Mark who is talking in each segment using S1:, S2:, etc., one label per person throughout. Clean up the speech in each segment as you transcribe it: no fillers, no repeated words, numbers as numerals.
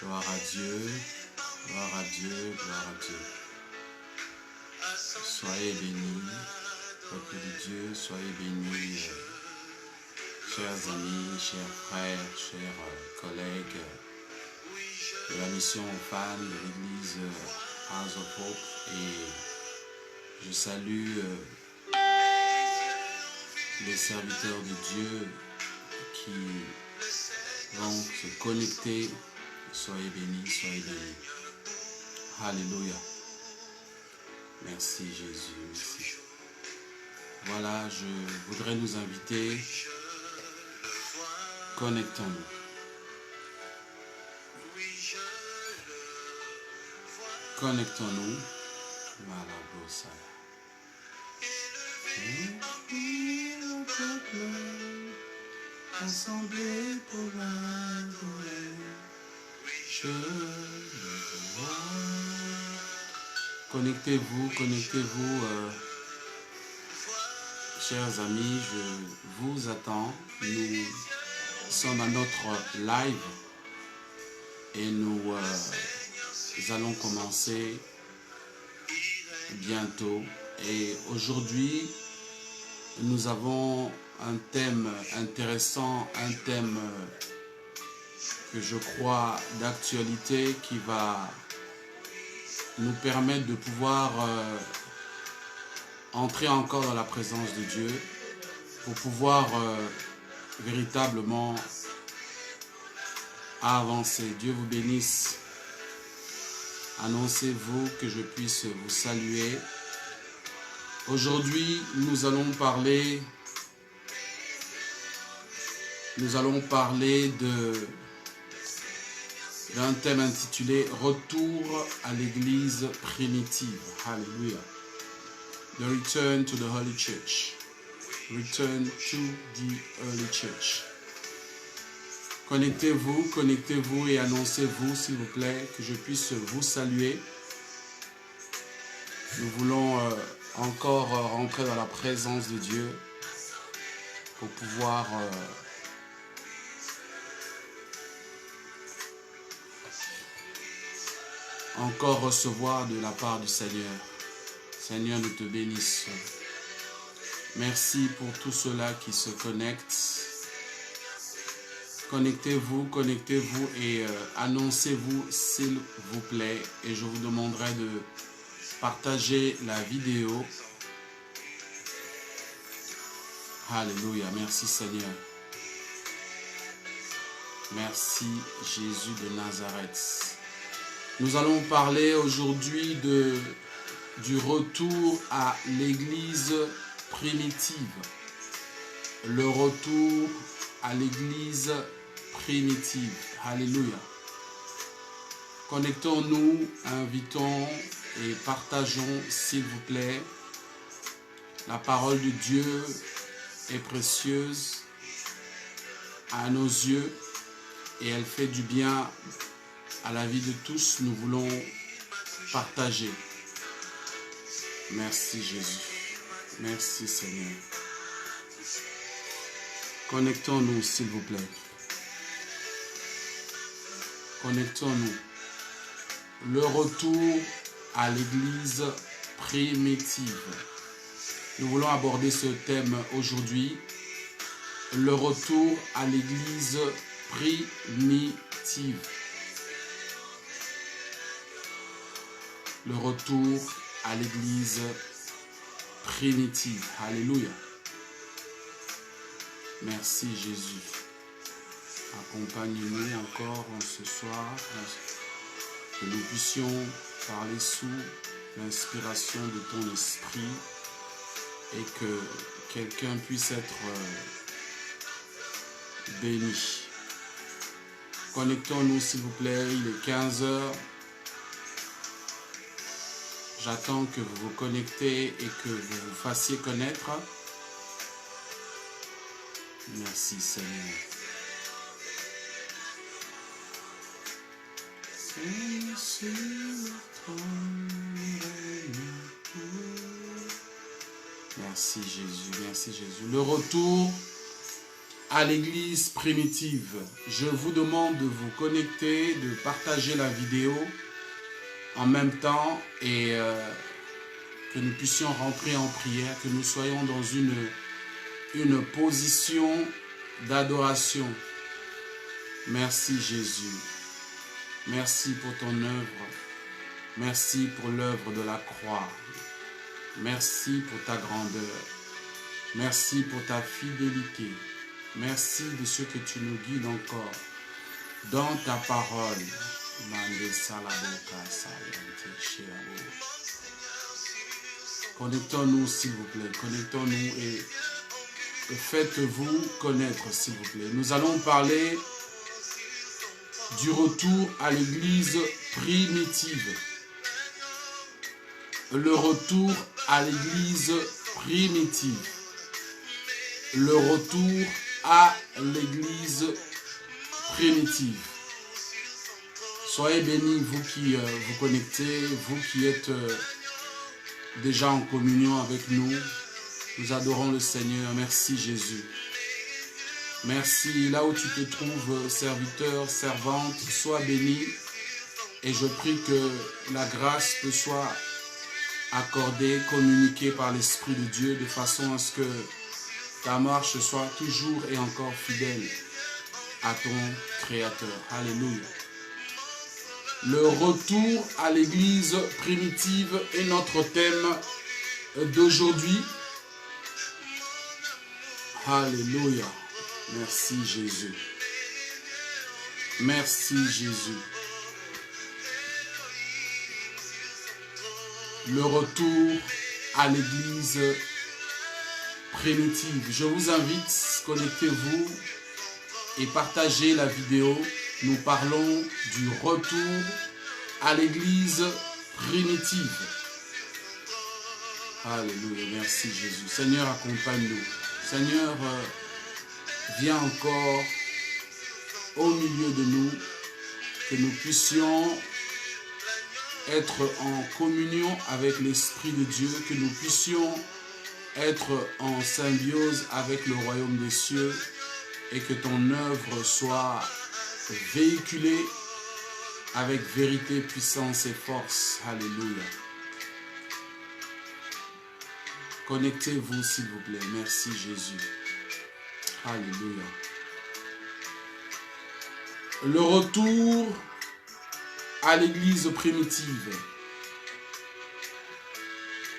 S1: Gloire à Dieu, gloire à Dieu, gloire à Dieu. Soyez bénis, peuple de Dieu, soyez bénis, chers amis, chers frères, chers collègues de la mission aux femmes de l'église House of Hope. Et je salue les serviteurs de Dieu qui vont se connecter. Soyez bénis, soyez bénis. Alléluia. Merci Jésus, merci. Voilà, je voudrais nous inviter. Connectons-nous. Connectons-nous. Voilà, beau ça. Assemblés pour adorer. Je le vois. Connectez-vous, connectez-vous, chers amis, je vous attends. Nous sommes à notre live et nous allons commencer bientôt. Et aujourd'hui, nous avons un thème intéressant, un thème que je crois d'actualité qui va nous permettre de pouvoir entrer encore dans la présence de Dieu pour pouvoir véritablement avancer. Dieu vous bénisse. Annoncez-vous que je puisse vous saluer. Aujourd'hui, nous allons parler d'un thème intitulé « Retour à l'église primitive ». Alléluia. The return to the Holy Church. Return to the Early Church. Connectez-vous, connectez-vous et annoncez-vous, s'il vous plaît, que je puisse vous saluer. Nous voulons encore rentrer dans la présence de Dieu pour pouvoir encore recevoir de la part du Seigneur. Seigneur, nous te bénissons. Merci pour tous ceux-là qui se connectent. Connectez-vous, connectez-vous et annoncez-vous, s'il vous plaît. Et je vous demanderai de partager la vidéo. Alléluia. Merci Seigneur. Merci Jésus de Nazareth. Nous allons parler aujourd'hui du retour à l'église primitive. Le retour à l'église primitive. Alléluia. Connectons-nous, invitons et partageons, s'il vous plaît. La parole de Dieu est précieuse à nos yeux et elle fait du bien à la vie de tous. Nous voulons partager. Merci Jésus. Merci Seigneur. Connectons-nous, s'il vous plaît. Connectons-nous. Le retour à l'église primitive. Nous voulons aborder ce thème aujourd'hui. Le retour à l'église primitive. Le retour à l'église primitive. Alléluia. Merci Jésus. Accompagne-nous encore ce soir, que nous puissions parler sous l'inspiration de ton esprit et que quelqu'un puisse être béni. Connectons-nous s'il vous plaît, il est 15 h. J'attends que vous vous connectez et que vous vous fassiez connaître. Merci Seigneur. Merci Jésus, merci Jésus. Le retour à l'église primitive. Je vous demande de vous connecter, de partager la vidéo en même temps et que nous puissions rentrer en prière, que nous soyons dans une position d'adoration. Merci Jésus. Merci pour ton œuvre. Merci pour l'œuvre de la croix. Merci pour ta grandeur. Merci pour ta fidélité. Merci de ce que tu nous guides encore dans ta parole. Connectons-nous s'il vous plaît. Connectons-nous et faites-vous connaître s'il vous plaît. Nous allons parler du retour à l'église primitive. Le retour à l'église primitive. Le retour à l'église primitive. Soyez bénis, vous qui vous connectez, vous qui êtes déjà en communion avec nous. Nous adorons le Seigneur. Merci Jésus. Merci. Là où tu te trouves, serviteur, servante, sois béni. Et je prie que la grâce te soit accordée, communiquée par l'Esprit de Dieu, de façon à ce que ta marche soit toujours et encore fidèle à ton Créateur. Alléluia. Le retour à l'église primitive est notre thème d'aujourd'hui. Alléluia. Merci Jésus. Merci Jésus. Le retour à l'église primitive. Je vous invite, connectez-vous et partagez la vidéo. Nous parlons du retour à l'église primitive. Alléluia, merci Jésus. Seigneur, accompagne-nous. Seigneur, viens encore au milieu de nous, que nous puissions être en communion avec l'Esprit de Dieu, que nous puissions être en symbiose avec le royaume des cieux et que ton œuvre soit véhiculée avec vérité, puissance et force. Alléluia. Connectez-vous s'il vous plaît. Merci Jésus. Alléluia. Le retour à l'église primitive.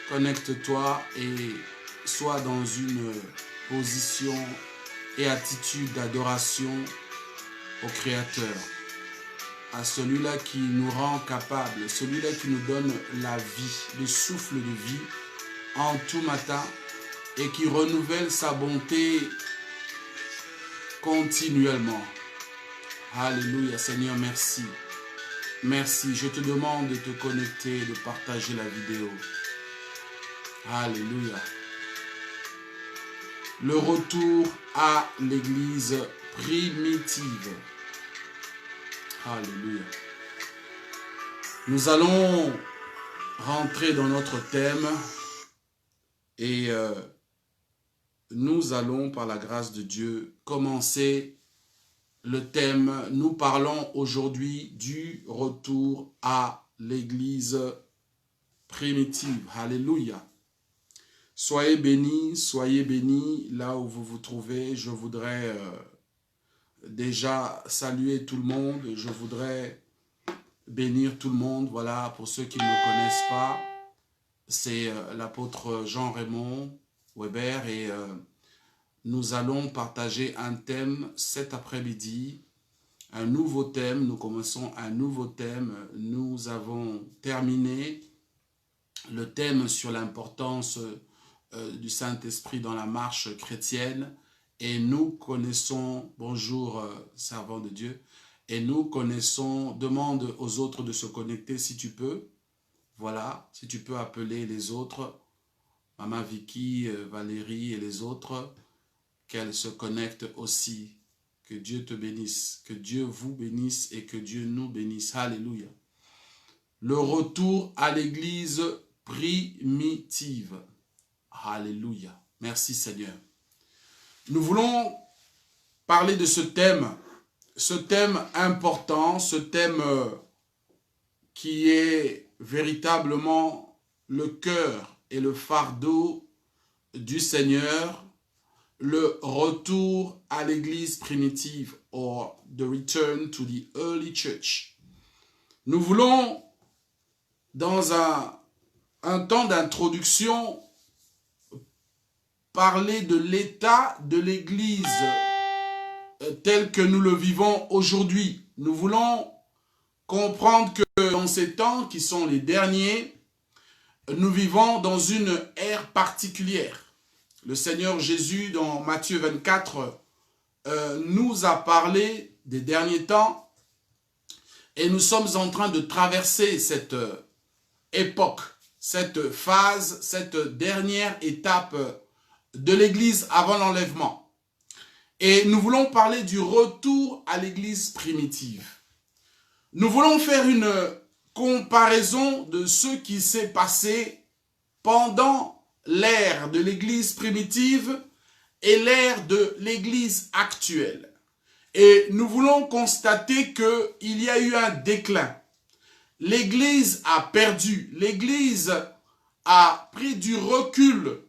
S1: Connecte-toi et sois dans une position et attitude d'adoration au Créateur, à celui-là qui nous rend capables, celui-là qui nous donne la vie, le souffle de vie en tout matin et qui renouvelle sa bonté continuellement. Alléluia, Seigneur, merci. Merci, je te demande de te connecter, de partager la vidéo. Alléluia. Le retour à l'église primitive. Alléluia. Nous allons rentrer dans notre thème et nous allons, par la grâce de Dieu, commencer le thème. Nous parlons aujourd'hui du retour à l'église primitive. Alléluia. Soyez bénis là où vous vous trouvez. Je voudrais déjà saluer tout le monde. Je voudrais bénir tout le monde. Voilà, pour ceux qui ne me connaissent pas, c'est l'apôtre Jean-Raymond Weber et nous allons partager un thème cet après-midi, un nouveau thème. Nous commençons un nouveau thème. Nous avons terminé le thème sur l'importance du Saint-Esprit dans la marche chrétienne et nous connaissons, bonjour servant de Dieu, et nous connaissons, demande aux autres de se connecter si tu peux, voilà, si tu peux appeler les autres, Maman Vicky, Valérie et les autres, qu'elles se connectent aussi. Que Dieu te bénisse, que Dieu vous bénisse et que Dieu nous bénisse. Alléluia. Le retour à l'église primitive. Alléluia. Merci Seigneur. Nous voulons parler de ce thème important, ce thème qui est véritablement le cœur et le fardeau du Seigneur, le retour à l'église primitive, or the return to the early church. Nous voulons, dans un temps d'introduction, parler de l'état de l'église tel que nous le vivons aujourd'hui. Nous voulons comprendre que dans ces temps qui sont les derniers, nous vivons dans une ère particulière. Le Seigneur Jésus, dans Matthieu 24, nous a parlé des derniers temps et nous sommes en train de traverser cette époque, cette phase, cette dernière étape de l'Église avant l'enlèvement. Et nous voulons parler du retour à l'Église primitive. Nous voulons faire une comparaison de ce qui s'est passé pendant l'ère de l'Église primitive et l'ère de l'Église actuelle. Et nous voulons constater qu'il y a eu un déclin. L'Église a perdu, l'Église a pris du recul,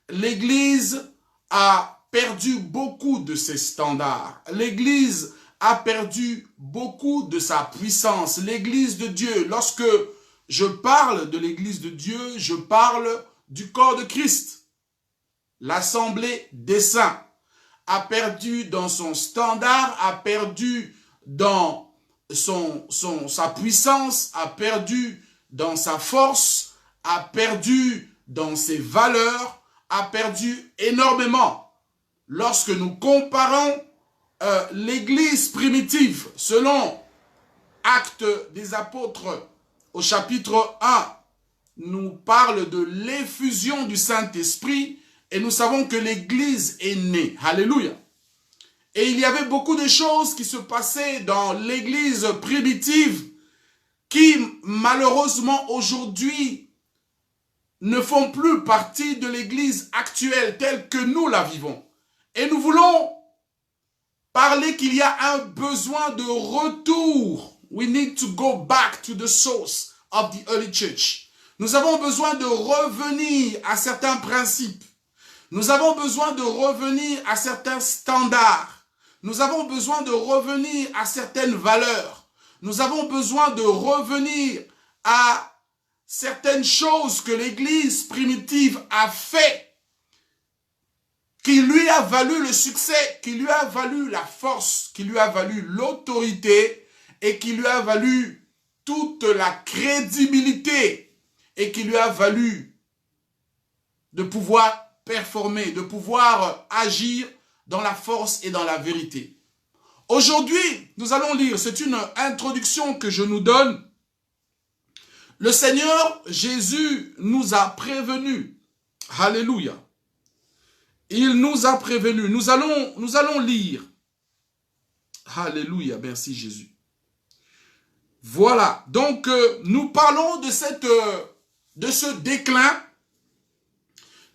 S1: l'Église a perdu beaucoup de ses standards, l'Église a perdu beaucoup de sa puissance, l'Église de Dieu. Lorsque je parle de l'Église de Dieu, je parle du corps de Christ. L'assemblée des saints a perdu dans son standard, a perdu dans sa puissance, a perdu dans sa force, a perdu dans ses valeurs, a perdu énormément. Lorsque nous comparons l'Église primitive, selon Actes des Apôtres, au chapitre 1, nous parle de l'effusion du Saint-Esprit et nous savons que l'Église est née. Alléluia. Et il y avait beaucoup de choses qui se passaient dans l'Église primitive qui, malheureusement, aujourd'hui, ne font plus partie de l'Église actuelle telle que nous la vivons. Et nous voulons parler qu'il y a un besoin de retour. We need to go back to the source of the early church. Nous avons besoin de revenir à certains principes. Nous avons besoin de revenir à certains standards. Nous avons besoin de revenir à certaines valeurs. Nous avons besoin de revenir à certaines choses que l'Église primitive a fait, qui lui a valu le succès, qui lui a valu la force, qui lui a valu l'autorité et qui lui a valu toute la crédibilité et qui lui a valu de pouvoir performer, de pouvoir agir dans la force et dans la vérité. Aujourd'hui, nous allons lire, c'est une introduction que je nous donne. Le Seigneur Jésus nous a prévenus. Alléluia. Il nous a prévenus. Nous allons lire. Alléluia, merci Jésus. Voilà, donc nous parlons de ce déclin,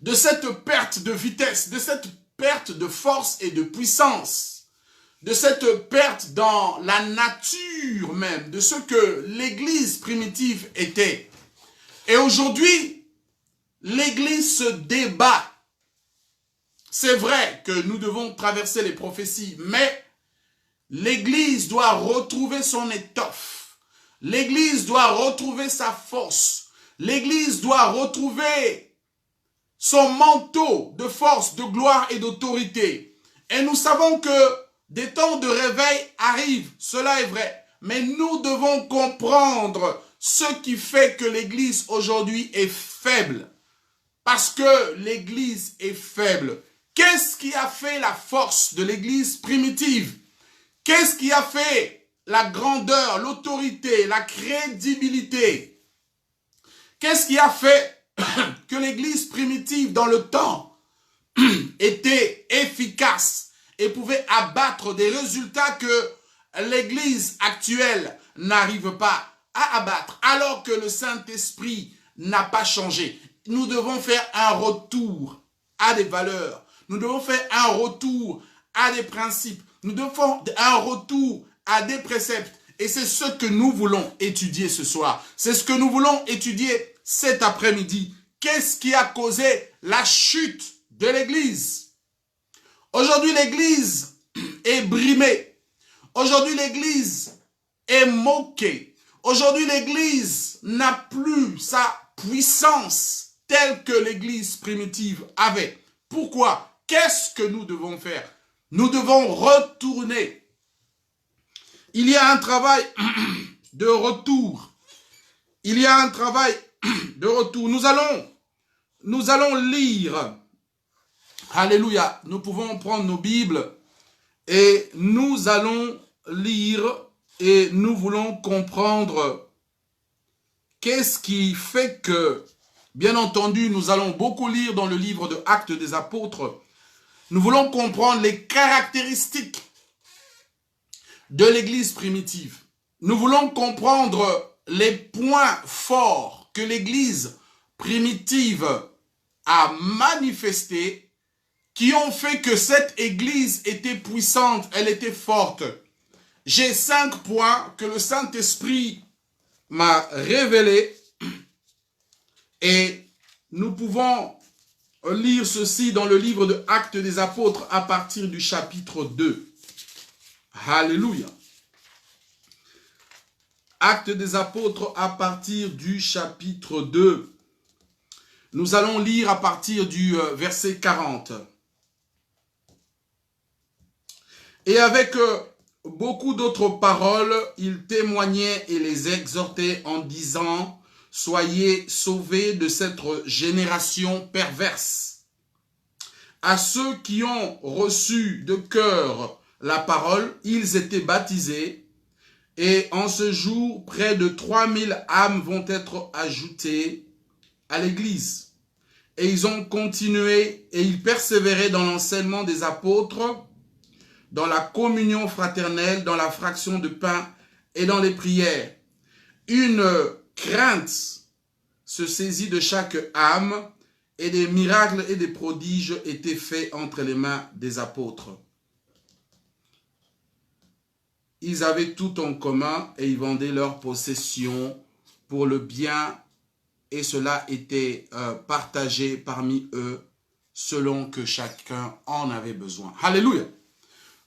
S1: de cette perte de vitesse, de cette perte de force et de puissance, de cette perte dans la nature même, de ce que l'Église primitive était. Et aujourd'hui, l'Église se débat. C'est vrai que nous devons traverser les prophéties, mais l'Église doit retrouver son étoffe. L'Église doit retrouver sa force. L'Église doit retrouver son manteau de force, de gloire et d'autorité. Et nous savons que des temps de réveil arrivent, cela est vrai. Mais nous devons comprendre ce qui fait que l'Église aujourd'hui est faible. Parce que l'Église est faible. Qu'est-ce qui a fait la force de l'Église primitive? Qu'est-ce qui a fait la grandeur, l'autorité, la crédibilité? Qu'est-ce qui a fait que l'Église primitive dans le temps était efficace et pouvait abattre des résultats que l'Église actuelle n'arrive pas à abattre, alors que le Saint-Esprit n'a pas changé? Nous devons faire un retour à des valeurs. Nous devons faire un retour à des principes. Nous devons un retour à des préceptes. Et c'est ce que nous voulons étudier ce soir. C'est ce que nous voulons étudier cet après-midi. Qu'est-ce qui a causé la chute de l'Église? Aujourd'hui, l'Église est brimée. Aujourd'hui, l'Église est moquée. Aujourd'hui, l'Église n'a plus sa puissance telle que l'Église primitive avait. Pourquoi? Qu'est-ce que nous devons faire? Nous devons retourner. Il y a un travail de retour. Il y a un travail de retour. Nous allons lire. Alléluia. Nous pouvons prendre nos Bibles et nous allons lire et nous voulons comprendre qu'est-ce qui fait que, bien entendu, nous allons beaucoup lire dans le livre de Actes des Apôtres. Nous voulons comprendre les caractéristiques de l'Église primitive. Nous voulons comprendre les points forts que l'Église primitive a manifestés qui ont fait que cette Église était puissante, elle était forte. J'ai 5 points que le Saint-Esprit m'a révélés et nous pouvons lire ceci dans le livre de Actes des Apôtres à partir du chapitre 2. Alléluia. Actes des Apôtres à partir du chapitre 2. Nous allons lire à partir du verset 40. Et avec beaucoup d'autres paroles, il témoignait et les exhortait en disant « Soyez sauvés de cette génération perverse. » À ceux qui ont reçu de cœur la parole, ils étaient baptisés, et en ce jour, près de 3000 âmes vont être ajoutées à l'Église. Et ils ont continué et ils persévéraient dans l'enseignement des apôtres, dans la communion fraternelle, dans la fraction de pain et dans les prières. Une crainte se saisit de chaque âme et des miracles et des prodiges étaient faits entre les mains des apôtres. Ils avaient tout en commun et ils vendaient leurs possessions pour le bien et cela était partagé parmi eux selon que chacun en avait besoin. Alléluia.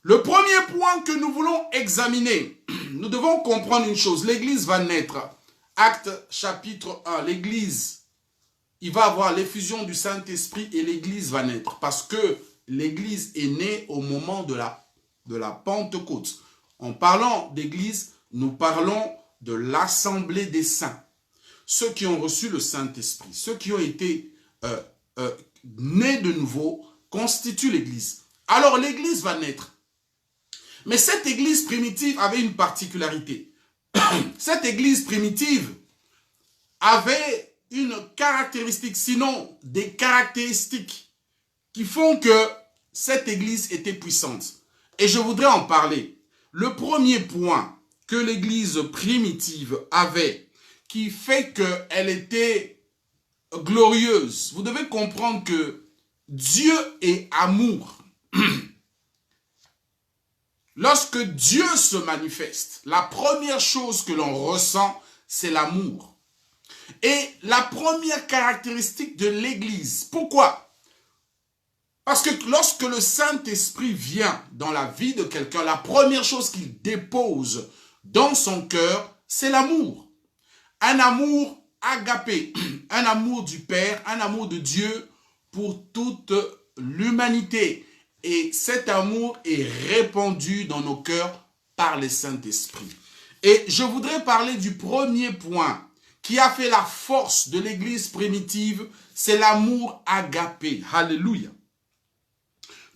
S1: Le premier point que nous voulons examiner, nous devons comprendre une chose. L'Église va naître. Acte chapitre 1, l'Église, il va avoir l'effusion du Saint-Esprit et l'Église va naître. Parce que l'Église est née au moment de la Pentecôte. En parlant d'Église, nous parlons de l'assemblée des saints. Ceux qui ont reçu le Saint-Esprit, ceux qui ont été nés de nouveau, constituent l'Église. Alors l'Église va naître. Mais cette Église primitive avait une particularité. Cette Église primitive avait une caractéristique, sinon des caractéristiques qui font que cette Église était puissante. Et je voudrais en parler. Le premier point que l'Église primitive avait, qui fait qu'elle était glorieuse, vous devez comprendre que Dieu est amour. Lorsque Dieu se manifeste, la première chose que l'on ressent, c'est l'amour. Et la première caractéristique de l'Église, pourquoi? Parce que lorsque le Saint-Esprit vient dans la vie de quelqu'un, la première chose qu'il dépose dans son cœur, c'est l'amour. Un amour agapé, un amour du Père, un amour de Dieu pour toute l'humanité. Et cet amour est répandu dans nos cœurs par le Saint-Esprit. Et je voudrais parler du premier point qui a fait la force de l'Église primitive, c'est l'amour agapé. Alléluia.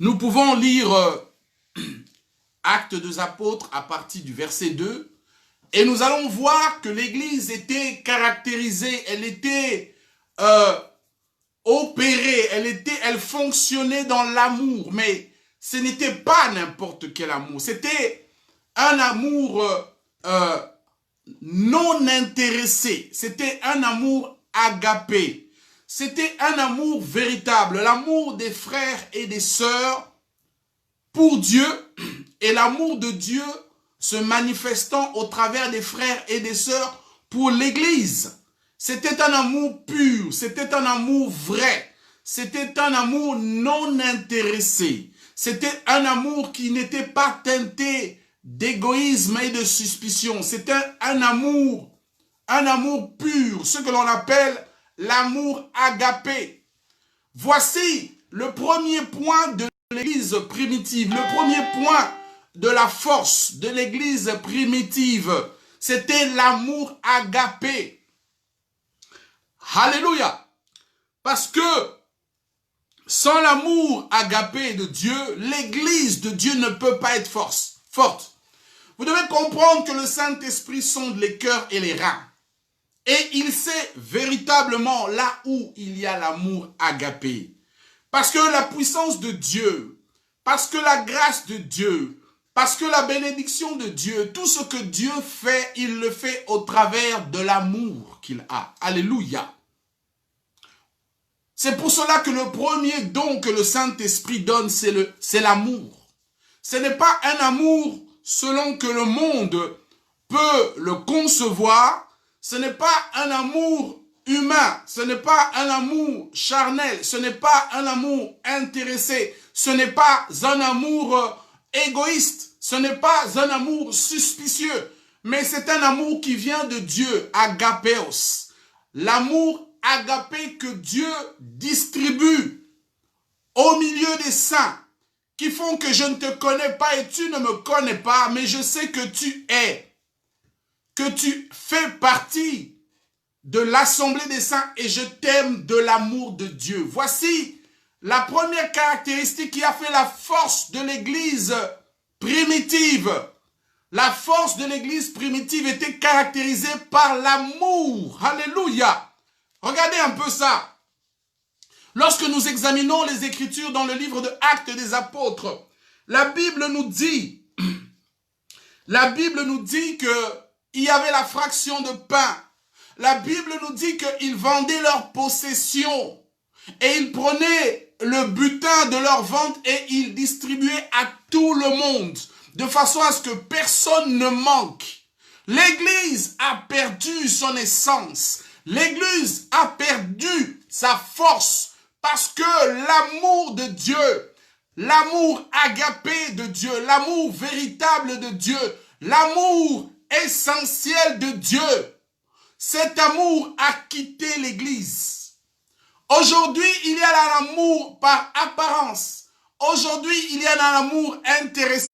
S1: Nous pouvons lire Actes des Apôtres à partir du verset 2 et nous allons voir que l'Église était caractérisée, elle était opérée, elle fonctionnait dans l'amour, mais ce n'était pas n'importe quel amour, c'était un amour non intéressé, c'était un amour agapé, c'était un amour véritable, l'amour des frères et des sœurs pour Dieu et l'amour de Dieu se manifestant au travers des frères et des sœurs pour l'Église. C'était un amour pur, c'était un amour vrai, c'était un amour non intéressé, c'était un amour qui n'était pas teinté d'égoïsme et de suspicion, c'était un amour pur, ce que l'on appelle l'amour agapé. Voici le premier point de l'Église primitive, le premier point de la force de l'Église primitive, c'était l'amour agapé. Alléluia. Parce que sans l'amour agapé de Dieu, l'Église de Dieu ne peut pas être forte. Vous devez comprendre que le Saint-Esprit sonde les cœurs et les reins. Et il sait véritablement là où il y a l'amour agapé. Parce que la puissance de Dieu, parce que la grâce de Dieu, parce que la bénédiction de Dieu, tout ce que Dieu fait, il le fait au travers de l'amour qu'il a. Alléluia. C'est pour cela que le premier don que le Saint-Esprit donne, c'est l'amour. Ce n'est pas un amour selon que le monde peut le concevoir. Ce n'est pas un amour humain. Ce n'est pas un amour charnel. Ce n'est pas un amour intéressé. Ce n'est pas un amour égoïste. Ce n'est pas un amour suspicieux. Mais c'est un amour qui vient de Dieu, agapeos. L'amour agapé que Dieu distribue au milieu des saints, qui font que je ne te connais pas et tu ne me connais pas, mais je sais que tu es, que tu fais partie de l'assemblée des saints et je t'aime de l'amour de Dieu. Voici la première caractéristique qui a fait la force de l'Église primitive. La force de l'Église primitive était caractérisée par l'amour. Alléluia. Regardez un peu ça. Lorsque nous examinons les Écritures dans le livre de Actes des Apôtres, la Bible nous dit qu'il y avait la fraction de pain. La Bible nous dit qu'ils vendaient leurs possessions et ils prenaient le butin de leur vente et ils distribuaient à tout le monde de façon à ce que personne ne manque. L'Église a perdu son essence. L'Église a perdu sa force parce que l'amour de Dieu, l'amour agapé de Dieu, l'amour véritable de Dieu, l'amour essentiel de Dieu, cet amour a quitté l'Église. Aujourd'hui, il y a l'amour par apparence. Aujourd'hui, il y a l'amour intéressé.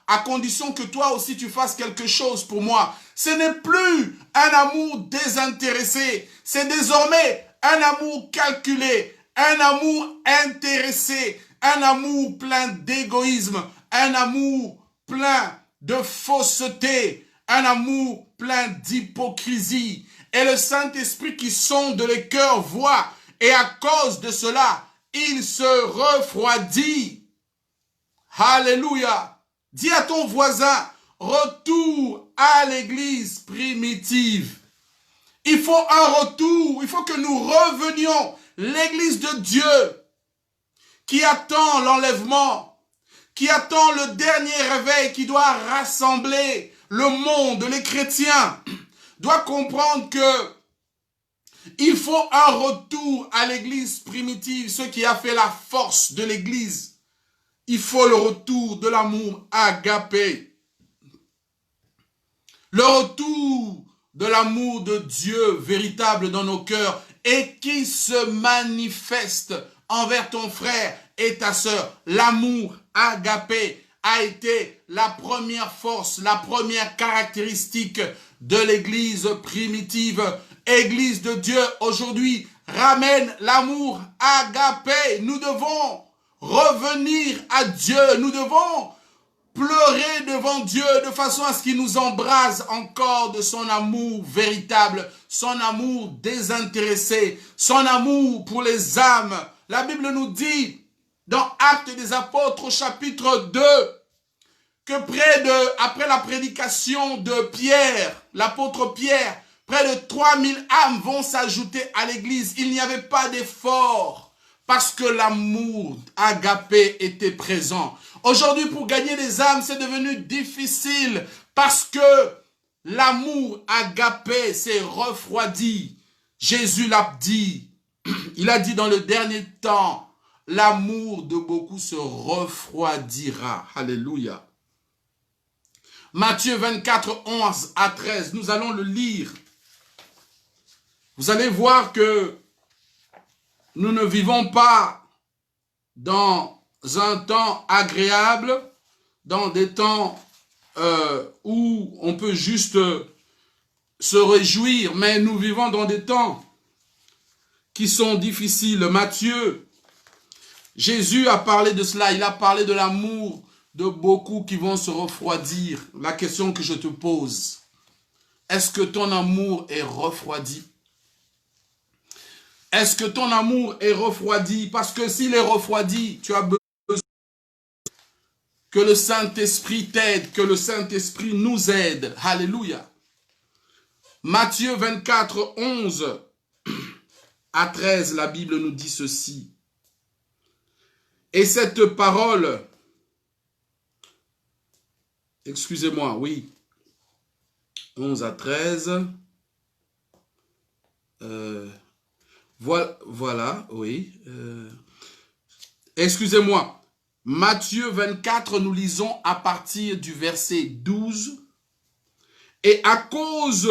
S1: À condition que toi aussi tu fasses quelque chose pour moi. Ce n'est plus un amour désintéressé. C'est désormais un amour calculé, un amour intéressé, un amour plein d'égoïsme, un amour plein de fausseté, un amour plein d'hypocrisie. Et le Saint-Esprit qui sonde les cœurs voit, et à cause de cela, il se refroidit. Alléluia. Dis à ton voisin, retour à l'église primitive. Il faut un retour, il faut que nous revenions. L'église de Dieu qui attend l'enlèvement, qui attend le dernier réveil, qui doit rassembler le monde, les chrétiens, doit comprendre que il faut un retour à l'église primitive, ce qui a fait la force de l'église. Il faut le retour de l'amour agapé. Le retour de l'amour de Dieu véritable dans nos cœurs et qui se manifeste envers ton frère et ta sœur. L'amour agapé a été la première force, la première caractéristique de l'église primitive. Église de Dieu aujourd'hui ramène l'amour agapé. Nous devons revenir à Dieu. Nous devons pleurer devant Dieu de façon à ce qu'il nous embrase encore de son amour véritable, son amour désintéressé, son amour pour les âmes. La Bible nous dit dans Actes des Apôtres au chapitre 2 que après la prédication de Pierre, l'apôtre Pierre, près de 3000 âmes vont s'ajouter à l'église. Il n'y avait pas d'effort parce que l'amour agapé était présent. Aujourd'hui, pour gagner les âmes, c'est devenu difficile parce que l'amour agapé s'est refroidi. Jésus l'a dit. Il a dit dans le dernier temps, l'amour de beaucoup se refroidira. Alléluia. Matthieu 24, 11 à 13, nous allons le lire. Vous allez voir que nous ne vivons pas dans un temps agréable, dans des temps où on peut juste se réjouir, mais nous vivons dans des temps qui sont difficiles. Matthieu, Jésus a parlé de cela, il a parlé de l'amour de beaucoup qui vont se refroidir. La question que je te pose, est-ce que ton amour est refroidi? Est-ce que ton amour est refroidi? Parce que s'il est refroidi, tu as besoin que le Saint-Esprit t'aide, que le Saint-Esprit nous aide. Alléluia. Matthieu 24, 11 à 13, la Bible nous dit ceci. Et cette parole, excusez-moi, oui, 11 à 13, voilà, oui, excusez-moi, Matthieu 24, nous lisons à partir du verset 12, et à cause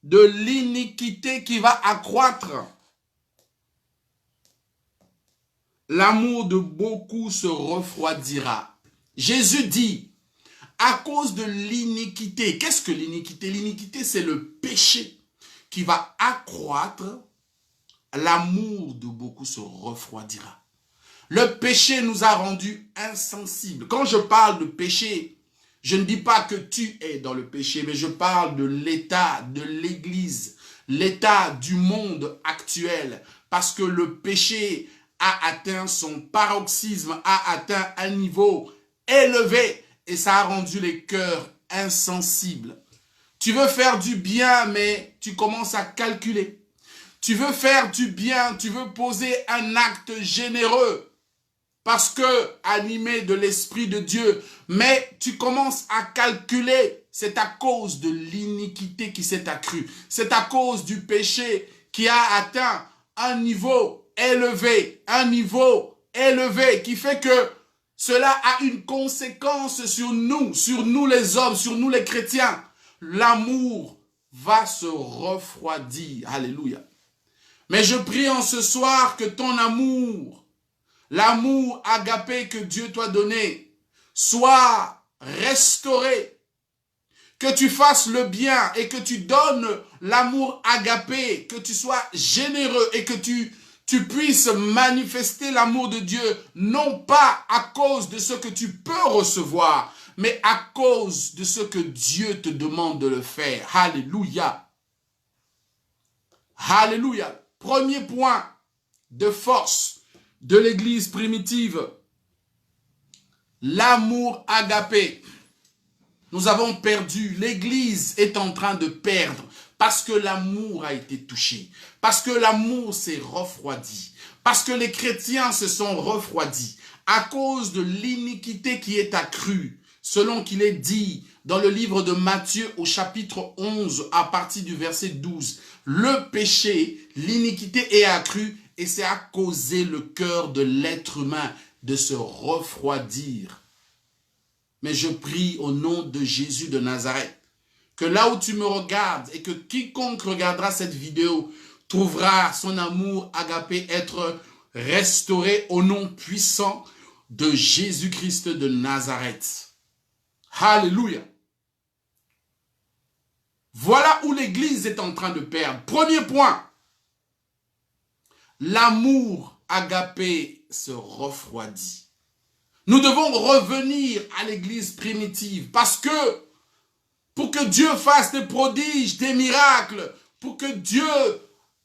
S1: de l'iniquité qui va accroître, l'amour de beaucoup se refroidira. Jésus dit, à cause de l'iniquité. Qu'est-ce que l'iniquité? L'iniquité, c'est le péché qui va accroître. L'amour de beaucoup se refroidira. Le péché nous a rendus insensibles. Quand je parle de péché, je ne dis pas que tu es dans le péché, mais je parle de l'état de l'Église, l'état du monde actuel. Parce que le péché a atteint son paroxysme, a atteint un niveau élevé et ça a rendu les cœurs insensibles. Tu veux faire du bien, mais tu commences à calculer. Tu veux faire du bien, tu veux poser un acte généreux parce que animé de l'Esprit de Dieu, mais tu commences à calculer. C'est à cause de l'iniquité qui s'est accrue. C'est à cause du péché qui a atteint un niveau élevé qui fait que cela a une conséquence sur nous les hommes, sur nous les chrétiens. L'amour va se refroidir. Alléluia. Mais je prie en ce soir que ton amour, l'amour agapé que Dieu t'a donné, soit restauré. Que tu fasses le bien et que tu donnes l'amour agapé, que tu sois généreux et que tu puisses manifester l'amour de Dieu, non pas à cause de ce que tu peux recevoir, mais à cause de ce que Dieu te demande de le faire. Alléluia. Alléluia. Premier point de force de l'Église primitive, l'amour agapé. Nous avons perdu, l'Église est en train de perdre parce que l'amour a été touché, parce que l'amour s'est refroidi, parce que les chrétiens se sont refroidis à cause de l'iniquité qui est accrue, selon qu'il est dit dans le livre de Matthieu au chapitre 11 à partir du verset 12. Le péché, l'iniquité est accrue et c'est à causer le cœur de l'être humain de se refroidir. Mais je prie au nom de Jésus de Nazareth, que là où tu me regardes et que quiconque regardera cette vidéo trouvera son amour agapé être restauré au nom puissant de Jésus-Christ de Nazareth. Alléluia. Voilà où l'Église est en train de perdre. Premier point, l'amour agapé se refroidit. Nous devons revenir à l'Église primitive parce que pour que Dieu fasse des prodiges, des miracles, pour que Dieu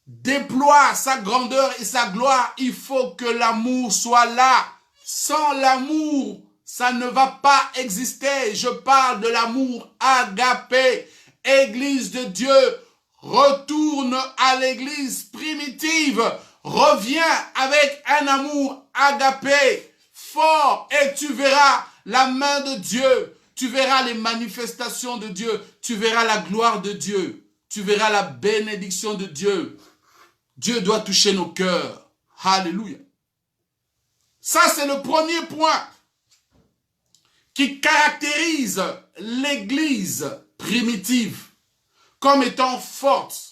S1: déploie sa grandeur et sa gloire, il faut que l'amour soit là. Sans l'amour, ça ne va pas exister. Je parle de l'amour agapé. Église de Dieu, retourne à l'église primitive, Reviens avec un amour agapé, fort, et tu verras la main de Dieu. Tu verras les manifestations de Dieu. Tu verras la gloire de Dieu. Tu verras la bénédiction de Dieu. Dieu doit toucher nos cœurs. Alléluia. Ça, c'est le premier point qui caractérise l'église primitive comme étant forte.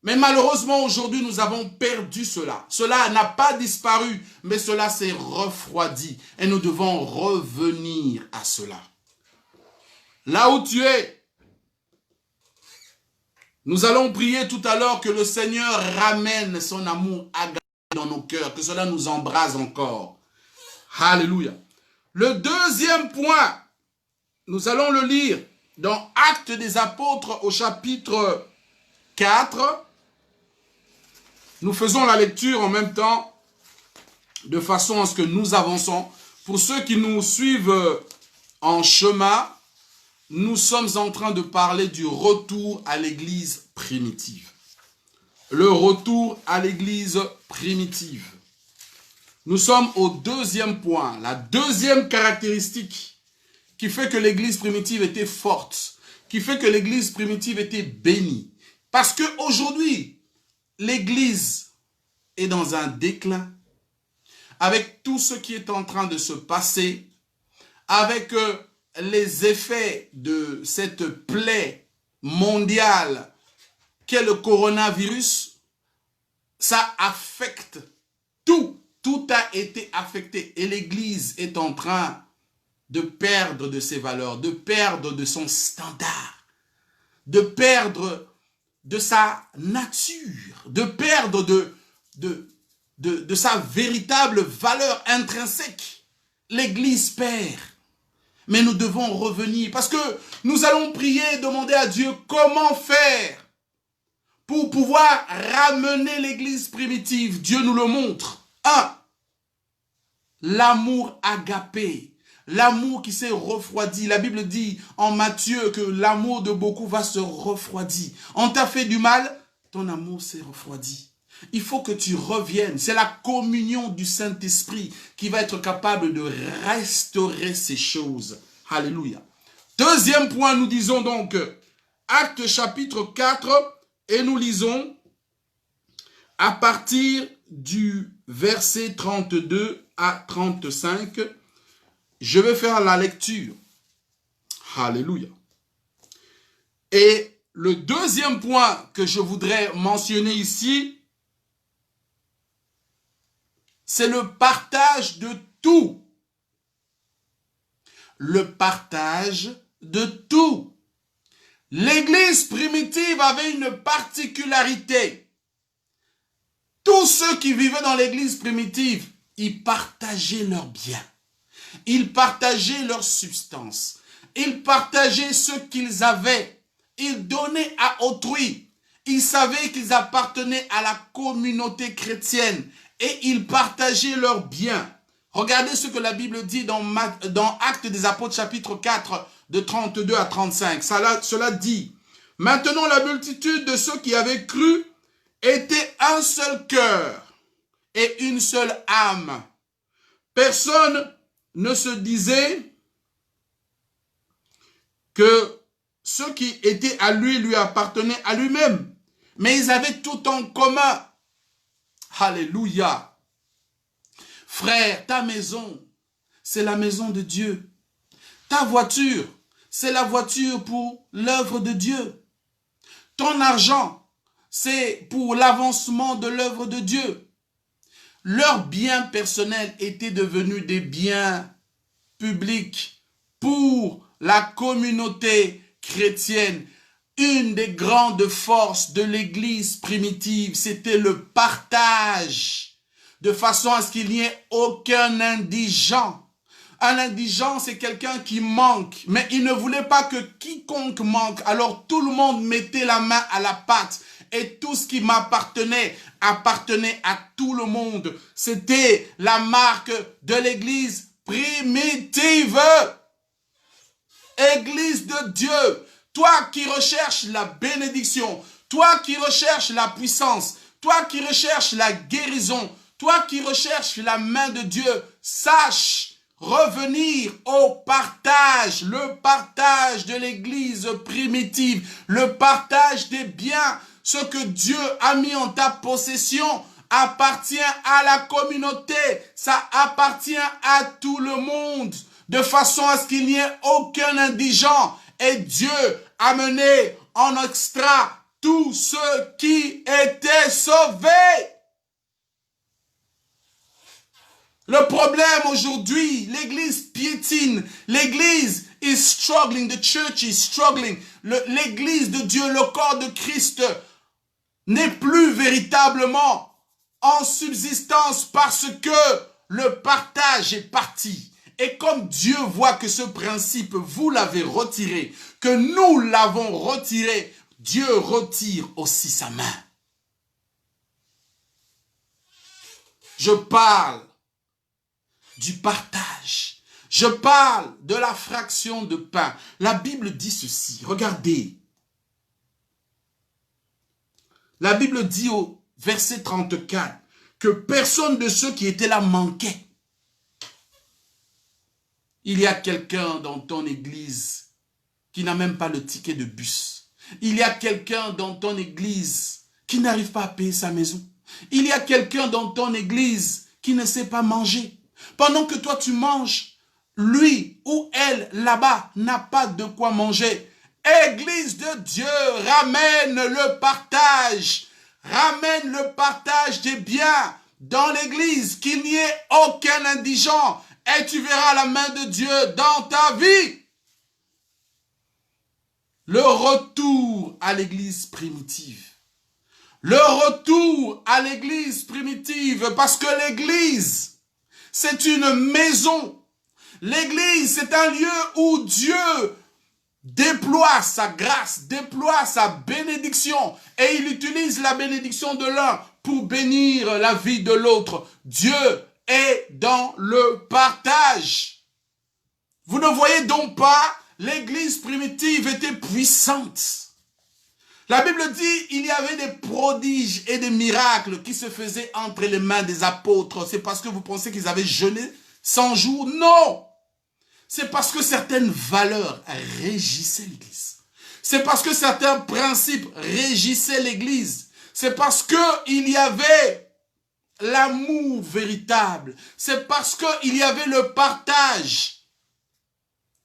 S1: Mais malheureusement, aujourd'hui, nous avons perdu cela. Cela n'a pas disparu, mais cela s'est refroidi. Et nous devons revenir à cela. Là où tu es, nous allons prier tout à l'heure que le Seigneur ramène son amour agapé dans nos cœurs, que cela nous embrase encore. Alléluia. Le deuxième point, nous allons le lire dans Actes des Apôtres au chapitre 4. Nous faisons la lecture en même temps, de façon à ce que nous avançons. Pour ceux qui nous suivent en chemin, nous sommes en train de parler du retour à l'église primitive. Le retour à l'église primitive. Nous sommes au deuxième point, la deuxième caractéristique qui fait que l'église primitive était forte, qui fait que l'église primitive était bénie. Parce qu'aujourd'hui, l'église est dans un déclin, avec tout ce qui est en train de se passer, avec les effets de cette plaie mondiale qu'est le coronavirus, ça affecte tout. Tout a été affecté et l'église est en train de perdre de ses valeurs, de perdre de son standard, de perdre de sa nature, de perdre de sa véritable valeur intrinsèque. L'église perd. Mais nous devons revenir parce que nous allons prier et demander à Dieu comment faire pour pouvoir ramener l'église primitive. Dieu nous le montre. 1. L'amour agapé, l'amour qui s'est refroidi. La Bible dit en Matthieu que l'amour de beaucoup va se refroidir. On t'a fait du mal, ton amour s'est refroidi. Il faut que tu reviennes. C'est la communion du Saint-Esprit qui va être capable de restaurer ces choses. Alléluia. Deuxième point, nous disons donc Actes chapitre 4 et nous lisons à partir du verset 32 à 35. Je vais faire la lecture. Alléluia. Et le deuxième point que je voudrais mentionner ici, c'est le partage de tout. Le partage de tout. L'église primitive avait une particularité. Tous ceux qui vivaient dans l'église primitive, ils partageaient leurs biens. Ils partageaient leur substance. Ils partageaient ce qu'ils avaient. Ils donnaient à autrui. Ils savaient qu'ils appartenaient à la communauté chrétienne. Et ils partageaient leurs biens. Regardez ce que la Bible dit dans Actes des Apôtres chapitre 4 de 32 à 35. Cela dit, maintenant la multitude de ceux qui avaient cru était un seul cœur et une seule âme. Personne ne se disait que ce qui était à lui appartenait à lui-même. Mais ils avaient tout en commun. Alléluia. Frère, ta maison, c'est la maison de Dieu. Ta voiture, c'est la voiture pour l'œuvre de Dieu. Ton argent, c'est pour l'avancement de l'œuvre de Dieu. Leurs biens personnels étaient devenus des biens publics pour la communauté chrétienne. Une des grandes forces de l'église primitive, c'était le partage, de façon à ce qu'il n'y ait aucun indigent. Un indigent, c'est quelqu'un qui manque, mais il ne voulait pas que quiconque manque. Alors tout le monde mettait la main à la pâte et tout ce qui m'appartenait appartenait à tout le monde. C'était la marque de l'église primitive. Église de Dieu, toi qui recherches la bénédiction, toi qui recherches la puissance, toi qui recherches la guérison, toi qui recherches la main de Dieu, sache revenir au partage, le partage de l'église primitive, le partage des biens, ce que Dieu a mis en ta possession appartient à la communauté, ça appartient à tout le monde, de façon à ce qu'il n'y ait aucun indigent. Et Dieu a mené en extra tous ceux qui étaient sauvés. Le problème aujourd'hui, l'église piétine, l'église is struggling, the church is struggling. L'église de Dieu, le corps de Christ, n'est plus véritablement en subsistance parce que le partage est parti. Et comme Dieu voit que ce principe, vous l'avez retiré, que nous l'avons retiré, Dieu retire aussi sa main. Je parle du partage. Je parle de la fraction de pain. La Bible dit ceci. Regardez. La Bible dit au verset 34 que personne de ceux qui étaient là manquait. Il y a quelqu'un dans ton église qui n'a même pas le ticket de bus. Il y a quelqu'un dans ton église qui n'arrive pas à payer sa maison. Il y a quelqu'un dans ton église qui ne sait pas manger. Pendant que toi tu manges, lui ou elle là-bas n'a pas de quoi manger. Église de Dieu, ramène le partage. Ramène le partage des biens dans l'église, qu'il n'y ait aucun indigent. Et tu verras la main de Dieu dans ta vie. Le retour à l'église primitive. Le retour à l'église primitive, parce que l'église, c'est une maison. L'église, c'est un lieu où Dieu déploie sa grâce, déploie sa bénédiction. Et il utilise la bénédiction de l'un pour bénir la vie de l'autre. Dieu est dans le partage. Vous ne voyez donc pas, l'église primitive était puissante. La Bible dit, il y avait des prodiges et des miracles qui se faisaient entre les mains des apôtres. C'est parce que vous pensez qu'ils avaient jeûné 100 jours? Non! C'est parce que certaines valeurs régissaient l'église. C'est parce que certains principes régissaient l'église. C'est parce qu'il y avait l'amour véritable. C'est parce qu'il y avait le partage.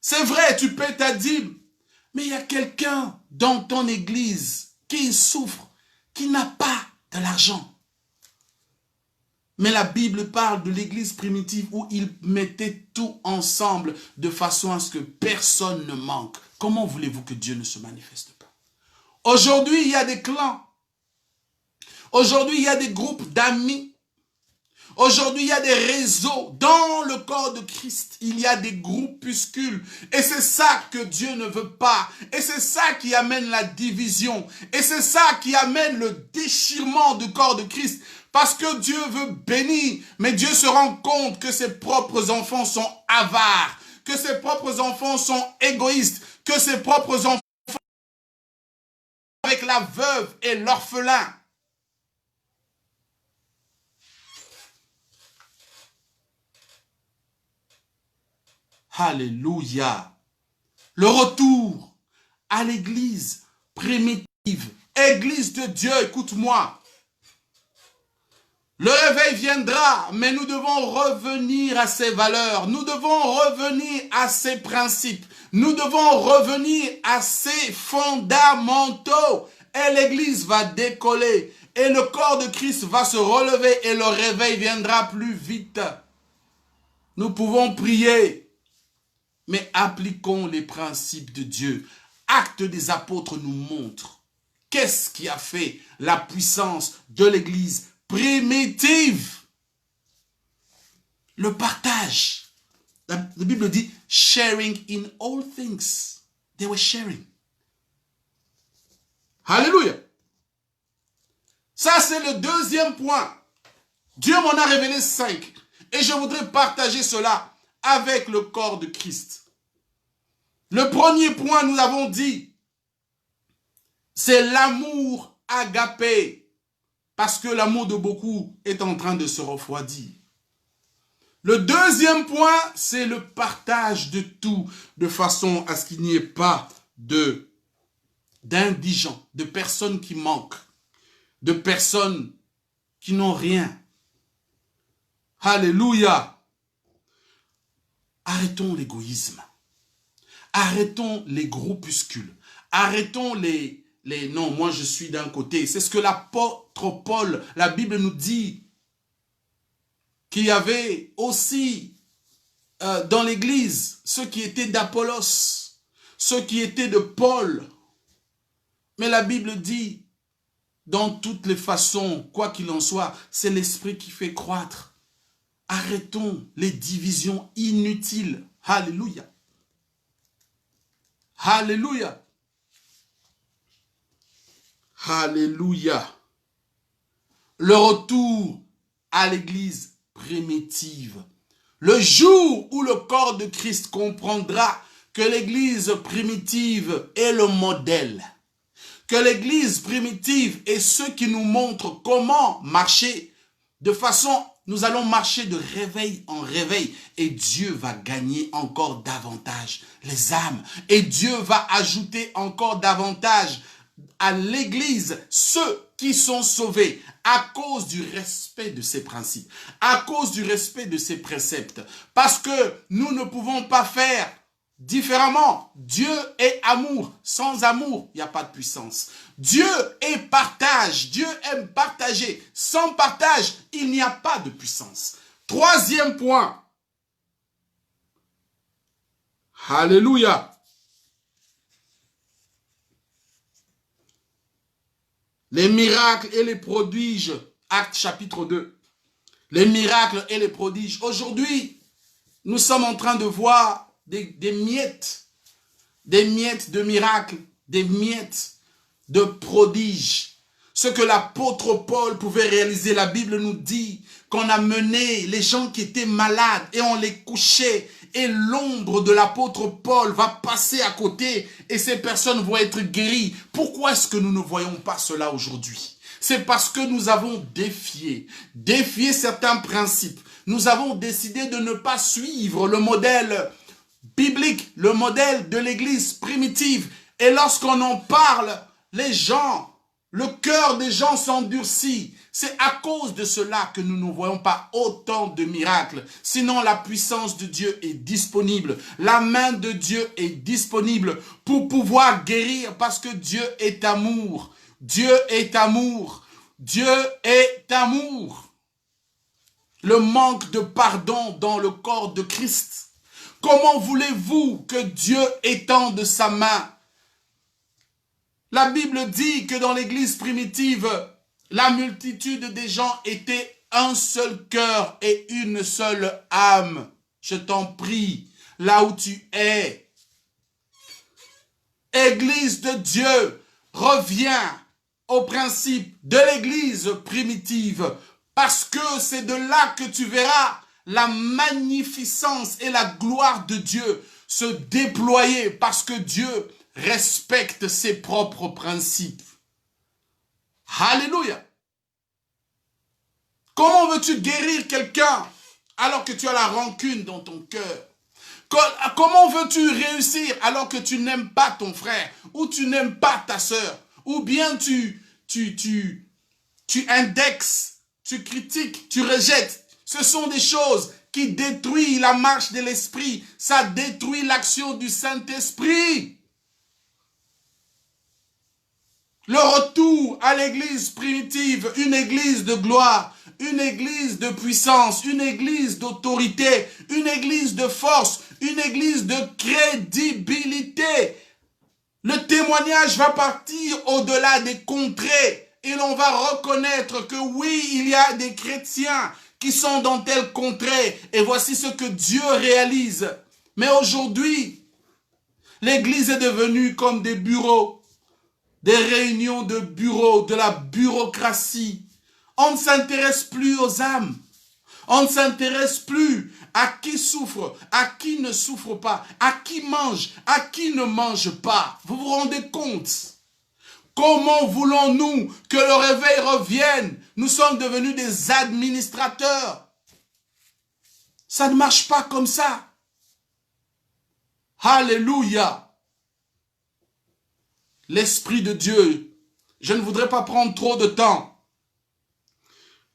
S1: C'est vrai, tu paies ta dîme. Mais il y a quelqu'un dans ton église qui souffre, qui n'a pas de l'argent. Mais la Bible parle de l'église primitive où ils mettaient tout ensemble de façon à ce que personne ne manque. Comment voulez-vous que Dieu ne se manifeste pas? Aujourd'hui, il y a des clans. Aujourd'hui, il y a des groupes d'amis. Aujourd'hui, il y a des réseaux. Dans le corps de Christ, il y a des groupuscules. Et c'est ça que Dieu ne veut pas. Et c'est ça qui amène la division. Et c'est ça qui amène le déchirement du corps de Christ. Parce que Dieu veut bénir. Mais Dieu se rend compte que ses propres enfants sont avares. Que ses propres enfants sont égoïstes. Que ses propres enfants avec la veuve et l'orphelin. Alléluia. Le retour à l'église primitive. Église de Dieu, écoute-moi. Le réveil viendra, mais nous devons revenir à ces valeurs. Nous devons revenir à ces principes. Nous devons revenir à ces fondamentaux. Et l'église va décoller. Et le corps de Christ va se relever et le réveil viendra plus vite. Nous pouvons prier. Mais appliquons les principes de Dieu. Actes des apôtres nous montrent qu'est-ce qui a fait la puissance de l'église primitive. Le partage. La Bible dit sharing in all things. They were sharing. Alléluia. Ça, c'est le deuxième point. Dieu m'en a révélé 5. Et je voudrais partager cela avec le corps de Christ. Le premier point, nous avons dit, c'est l'amour agapé. parce que l'amour de beaucoup est en train de se refroidir. Le deuxième point, c'est le partage de tout, de façon à ce qu'il n'y ait pas d'indigents, de personnes qui manquent, de personnes qui n'ont rien. Alléluia. Arrêtons l'égoïsme. Arrêtons les groupuscules. Arrêtons les non, moi je suis d'un côté. C'est ce que l'apôtre Paul, la Bible nous dit, qu'il y avait aussi dans l'église ceux qui étaient d'Apollos, ceux qui étaient de Paul. Mais la Bible dit, dans toutes les façons, quoi qu'il en soit, c'est l'esprit qui fait croître. Arrêtons les divisions inutiles. Alléluia. Alléluia. Alléluia. Le retour à l'église primitive. Le jour où le corps de Christ comprendra que l'église primitive est le modèle, que l'église primitive est ceux qui nous montrent comment marcher, de façon, nous allons marcher de réveil en réveil et Dieu va gagner encore davantage les âmes et Dieu va ajouter encore davantage à l'église ceux qui sont sauvés à cause du respect de ses principes, à cause du respect de ses préceptes. Parce que nous ne pouvons pas faire différemment. Dieu est amour. Sans amour, il n'y a pas de puissance. Dieu est partage. Dieu aime partager. Sans partage, il n'y a pas de puissance. Troisième point. Alléluia. Les miracles et les prodiges, Actes chapitre 2. Les miracles et les prodiges. Aujourd'hui, nous sommes en train de voir des miettes de miracles, des miettes de prodiges. Ce que l'apôtre Paul pouvait réaliser, la Bible nous dit qu'on a mené les gens qui étaient malades et on les couchait. Et l'ombre de l'apôtre Paul va passer à côté et ces personnes vont être guéries. Pourquoi est-ce que nous ne voyons pas cela aujourd'hui? C'est parce que nous avons défié certains principes. Nous avons décidé de ne pas suivre le modèle biblique, le modèle de l'église primitive. Et lorsqu'on en parle, les gens, le cœur des gens s'endurcit. C'est à cause de cela que nous ne voyons pas autant de miracles. Sinon, la puissance de Dieu est disponible. La main de Dieu est disponible pour pouvoir guérir parce que Dieu est amour. Dieu est amour. Dieu est amour. Le manque de pardon dans le corps de Christ. Comment voulez-vous que Dieu étende sa main? La Bible dit que dans l'église primitive, la multitude des gens était un seul cœur et une seule âme. Je t'en prie, là où tu es. Église de Dieu, reviens au principe de l'église primitive, parce que c'est de là que tu verras la magnificence et la gloire de Dieu se déployer, parce que Dieu respecte ses propres principes. Alléluia. Comment veux-tu guérir quelqu'un alors que tu as la rancune dans ton cœur? Comment veux-tu réussir alors que tu n'aimes pas ton frère ou tu n'aimes pas ta sœur? Ou bien tu indexes, tu critiques, tu rejettes. Ce sont des choses qui détruisent la marche de l'esprit. Ça détruit l'action du Saint-Esprit. Le retour à l'église primitive, une église de gloire, une église de puissance, une église d'autorité, une église de force, une église de crédibilité. Le témoignage va partir au-delà des contrées et l'on va reconnaître que oui, il y a des chrétiens qui sont dans telle contrée et voici ce que Dieu réalise. Mais aujourd'hui, l'église est devenue comme des bureaux. Des réunions de bureaux, de la bureaucratie. On ne s'intéresse plus aux âmes. On ne s'intéresse plus à qui souffre, à qui ne souffre pas, à qui mange, à qui ne mange pas. Vous vous rendez compte? Comment voulons-nous que le réveil revienne? Nous sommes devenus des administrateurs. Ça ne marche pas comme ça. Alléluia. L'Esprit de Dieu, je ne voudrais pas prendre trop de temps.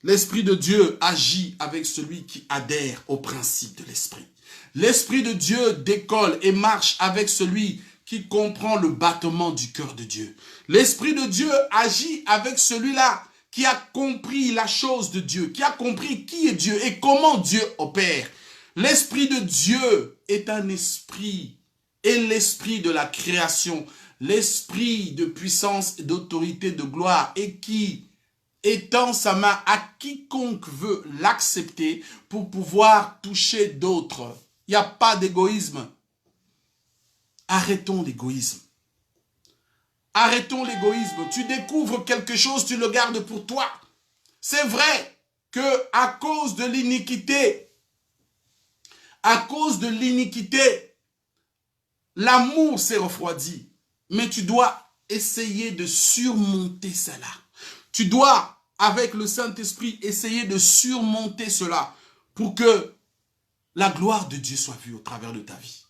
S1: L'Esprit de Dieu agit avec celui qui adhère au principe de l'Esprit. L'Esprit de Dieu décolle et marche avec celui qui comprend le battement du cœur de Dieu. L'Esprit de Dieu agit avec celui-là qui a compris la chose de Dieu, qui a compris qui est Dieu et comment Dieu opère. L'Esprit de Dieu est un esprit, et l'esprit de la création, l'esprit de puissance et d'autorité, de gloire, et qui étend sa main à quiconque veut l'accepter pour pouvoir toucher d'autres. Il n'y a pas d'égoïsme. Arrêtons l'égoïsme. Arrêtons l'égoïsme. Tu découvres quelque chose, tu le gardes pour toi. C'est vrai que à cause de l'iniquité, l'amour s'est refroidi. Mais tu dois essayer de surmonter cela. Tu dois, avec le Saint-Esprit, essayer de surmonter cela pour que la gloire de Dieu soit vue au travers de ta vie.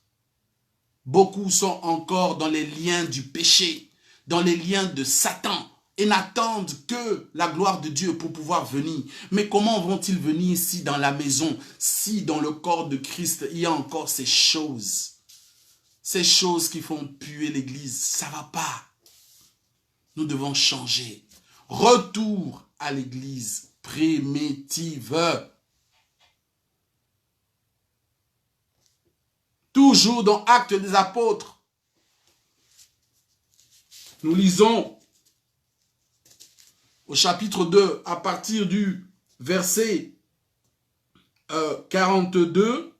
S1: Beaucoup sont encore dans les liens du péché, dans les liens de Satan, et n'attendent que la gloire de Dieu pour pouvoir venir. Mais comment vont-ils venir ici dans la maison, si dans le corps de Christ, il y a encore ces choses qui font puer l'église? Ça ne va pas. Nous devons changer. Retour à l'église primitive. Toujours dans Actes des Apôtres, nous lisons au chapitre 2, à partir du verset 42,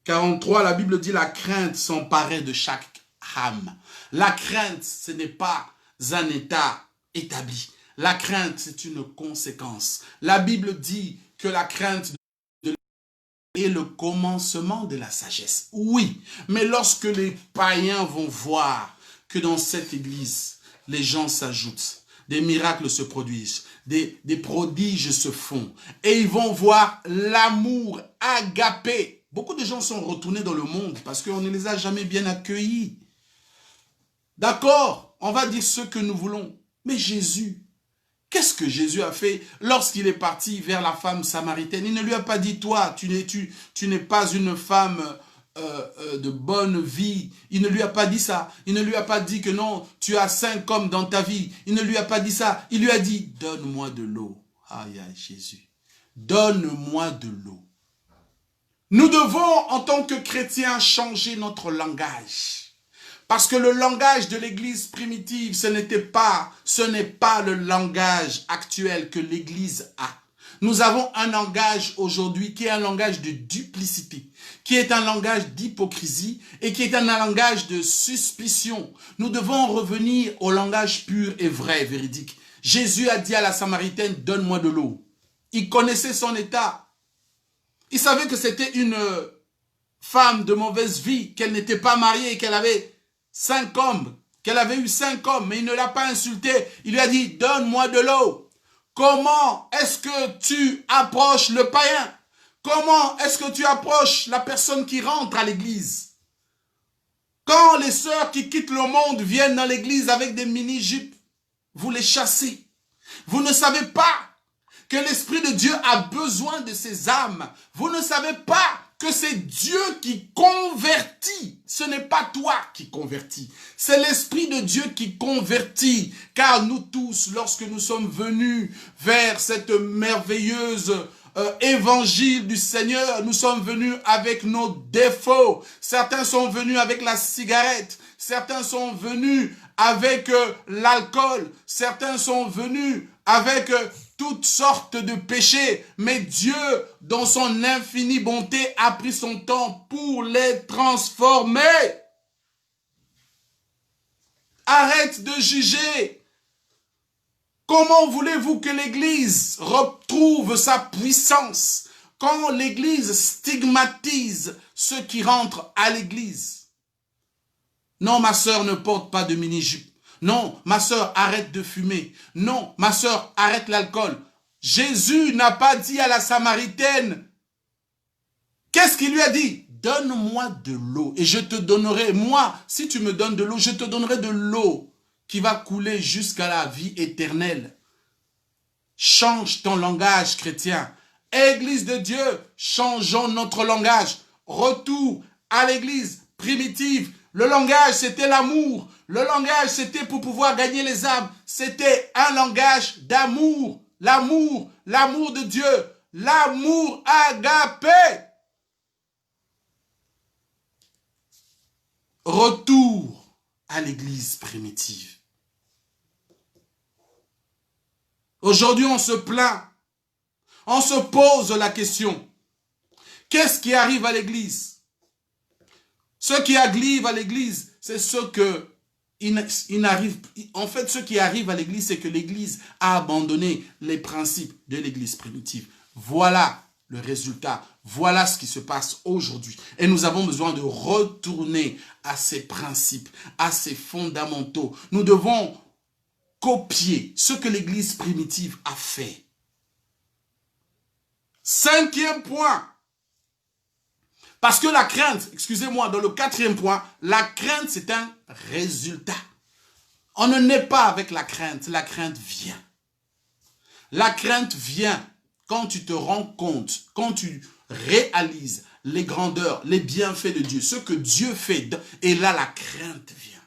S1: 43, la Bible dit: la crainte s'emparait de chaque âme. La crainte, ce n'est pas un état établi. La crainte, c'est une conséquence. La Bible dit que la crainte est le commencement de la sagesse. Oui, mais lorsque les païens vont voir que dans cette église, les gens s'ajoutent, des miracles se produisent, des prodiges se font, et ils vont voir l'amour agapé. Beaucoup de gens sont retournés dans le monde parce qu'on ne les a jamais bien accueillis. D'accord, on va dire ce que nous voulons. Mais Jésus, qu'est-ce que Jésus a fait lorsqu'il est parti vers la femme samaritaine? Il ne lui a pas dit: toi, tu n'es pas une femme de bonne vie. Il ne lui a pas dit ça. Il ne lui a pas dit que non, tu as 5 hommes dans ta vie. Il ne lui a pas dit ça. Il lui a dit: donne-moi de l'eau. Aïe, aïe, Jésus. Donne-moi de l'eau. Nous devons, en tant que chrétiens, changer notre langage. Parce que le langage de l'église primitive, ce n'est pas le langage actuel que l'église a. Nous avons un langage aujourd'hui qui est un langage de duplicité, qui est un langage d'hypocrisie et qui est un langage de suspicion. Nous devons revenir au langage pur et vrai, véridique. Jésus a dit à la Samaritaine: donne-moi de l'eau. Il connaissait son état. Il savait que c'était une femme de mauvaise vie, qu'elle n'était pas mariée et qu'elle avait 5 hommes, qu'elle avait eu 5 hommes, mais il ne l'a pas insulté. Il lui a dit: donne-moi de l'eau. Comment est-ce que tu approches le païen? Comment est-ce que tu approches la personne qui rentre à l'église? Quand les sœurs qui quittent le monde viennent dans l'église avec des mini-jupes, vous les chassez. Vous ne savez pas que l'Esprit de Dieu a besoin de ces âmes. Vous ne savez pas que c'est Dieu qui convertit. Ce n'est pas toi qui convertis. C'est l'Esprit de Dieu qui convertit. Car nous tous, lorsque nous sommes venus vers cette merveilleuse évangile du Seigneur, nous sommes venus avec nos défauts. Certains sont venus avec la cigarette. Certains sont venus avec l'alcool. Certains sont venus avec toutes sortes de péchés, mais Dieu, dans son infinie bonté, a pris son temps pour les transformer. Arrête de juger. Comment voulez-vous que l'Église retrouve sa puissance quand l'Église stigmatise ceux qui rentrent à l'Église? Non, ma sœur, ne porte pas de mini-jupe. Non, ma sœur, arrête de fumer. Non, ma sœur, arrête l'alcool. Jésus n'a pas dit à la Samaritaine, qu'est-ce qu'il lui a dit? Donne-moi de l'eau et je te donnerai, moi, si tu me donnes de l'eau, je te donnerai de l'eau qui va couler jusqu'à la vie éternelle. Change ton langage, chrétien. Église de Dieu, changeons notre langage. Retour à l'église primitive. Le langage, c'était l'amour. Le langage, c'était pour pouvoir gagner les âmes. C'était un langage d'amour. L'amour, l'amour de Dieu. L'amour agapé. Retour à l'église primitive. Aujourd'hui, on se plaint. On se pose la question. Qu'est-ce qui arrive à l'église? Ceux qui arrivent à l'église, c'est ceux que en fait, ce qui arrive à l'église, c'est que l'église a abandonné les principes de l'église primitive. Voilà le résultat. Voilà ce qui se passe aujourd'hui. Et nous avons besoin de retourner à ces principes, à ces fondamentaux. Nous devons copier ce que l'église primitive a fait. 5e point. Parce que la crainte, excusez-moi, dans le 4e point, la crainte, c'est un résultat. On ne naît pas avec la crainte vient. La crainte vient quand tu te rends compte, quand tu réalises les grandeurs, les bienfaits de Dieu, ce que Dieu fait. Et là, la crainte vient.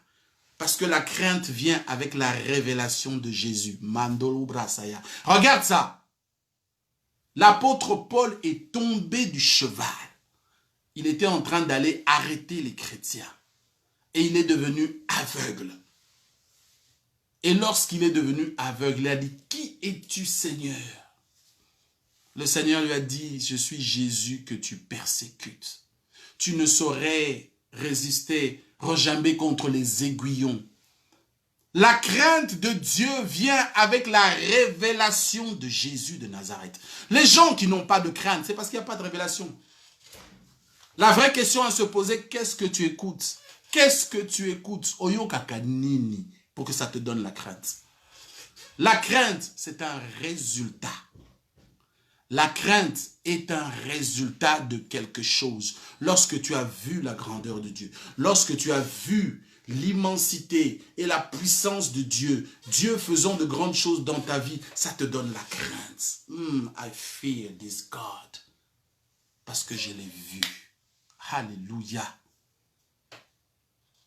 S1: Parce que la crainte vient avec la révélation de Jésus. Mandolo Brasaya. Regarde ça. L'apôtre Paul est tombé du cheval. Il était en train d'aller arrêter les chrétiens. Et il est devenu aveugle. Et lorsqu'il est devenu aveugle, il a dit, qui es-tu, Seigneur? Le Seigneur lui a dit, je suis Jésus que tu persécutes. Tu ne saurais résister, rejamber contre les aiguillons. La crainte de Dieu vient avec la révélation de Jésus de Nazareth. Les gens qui n'ont pas de crainte, c'est parce qu'il n'y a pas de révélation. La vraie question à se poser, qu'est-ce que tu écoutes? Qu'est-ce que tu écoutes? Oyo kakanini, pour que ça te donne la crainte. La crainte, c'est un résultat. La crainte est un résultat de quelque chose. Lorsque tu as vu la grandeur de Dieu, lorsque tu as vu l'immensité et la puissance de Dieu, Dieu faisant de grandes choses dans ta vie, ça te donne la crainte. I fear this God. Parce que je l'ai vu. Alléluia.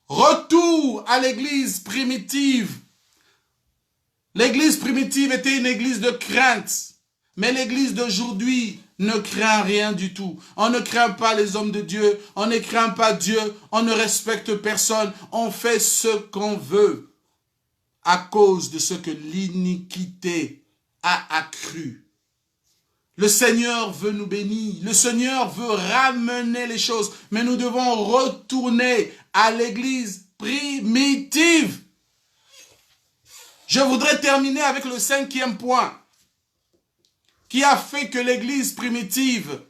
S1: Retour à l'église primitive. L'église primitive était une église de crainte. Mais l'église d'aujourd'hui ne craint rien du tout. On ne craint pas les hommes de Dieu. On ne craint pas Dieu. On ne respecte personne. On fait ce qu'on veut. À cause de ce que l'iniquité a accru. Le Seigneur veut nous bénir. Le Seigneur veut ramener les choses. Mais nous devons retourner à l'église primitive. Je voudrais terminer avec le 5e point qui a fait que l'église primitive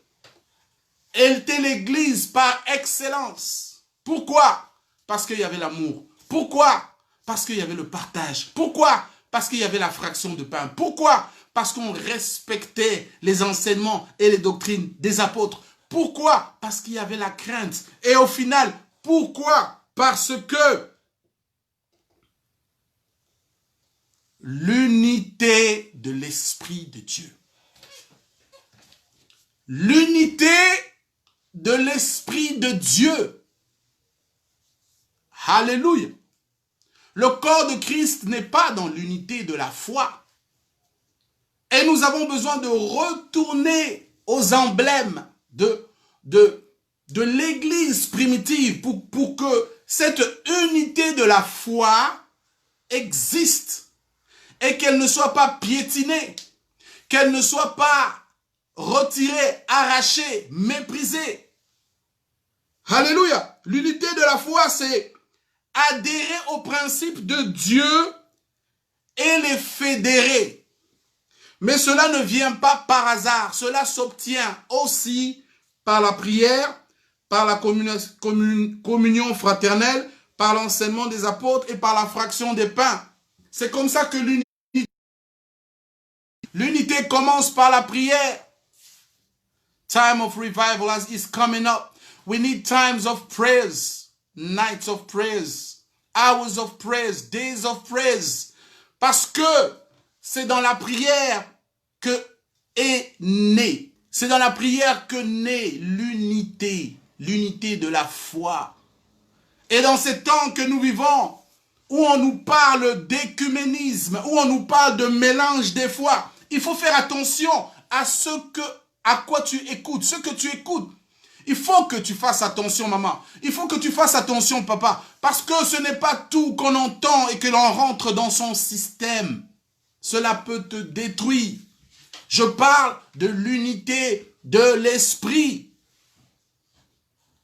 S1: était l'église par excellence. Pourquoi? Parce qu'il y avait l'amour. Pourquoi? Parce qu'il y avait le partage. Pourquoi? Parce qu'il y avait la fraction de pain. Pourquoi? Parce qu'on respectait les enseignements et les doctrines des apôtres. Pourquoi? Parce qu'il y avait la crainte. Et au final, pourquoi? Parce que l'unité de l'Esprit de Dieu. L'unité de l'Esprit de Dieu. Alléluia. Le corps de Christ n'est pas dans l'unité de la foi. Et nous avons besoin de retourner aux emblèmes de l'église primitive pour que cette unité de la foi existe et qu'elle ne soit pas piétinée, qu'elle ne soit pas retirée, arrachée, méprisée. Alléluia. L'unité de la foi, c'est adhérer aux principes de Dieu et les fédérer. Mais cela ne vient pas par hasard. Cela s'obtient aussi par la prière, par la communion fraternelle, par l'enseignement des apôtres et par la fraction des pains. C'est comme ça que l'unité commence par la prière. Time of revival is coming up. We need times of prayers, nights of prayers, hours of prayers, days of prayers. Parce que c'est dans la prière que est né. C'est dans la prière que naît l'unité, l'unité de la foi. Et dans ces temps que nous vivons, où on nous parle d'écuménisme, où on nous parle de mélange des foi, il faut faire attention à quoi tu écoutes, ce que tu écoutes. Il faut que tu fasses attention, maman. Il faut que tu fasses attention, papa. Parce que ce n'est pas tout qu'on entend et que l'on rentre dans son système. Cela peut te détruire. Je parle de l'unité de l'esprit.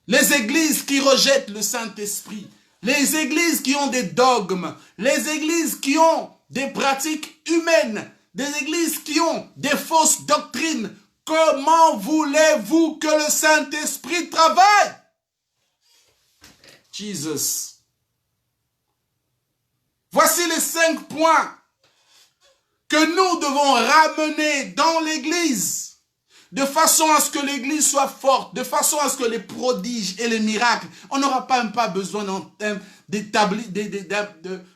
S1: Les églises qui rejettent le Saint-Esprit, les églises qui ont des dogmes, les églises qui ont des pratiques humaines, des églises qui ont des fausses doctrines, comment voulez-vous que le Saint-Esprit travaille? Jesus. Voici les 5 points que nous devons ramener dans l'église, de façon à ce que l'église soit forte, de façon à ce que les prodiges et les miracles, on n'aura pas besoin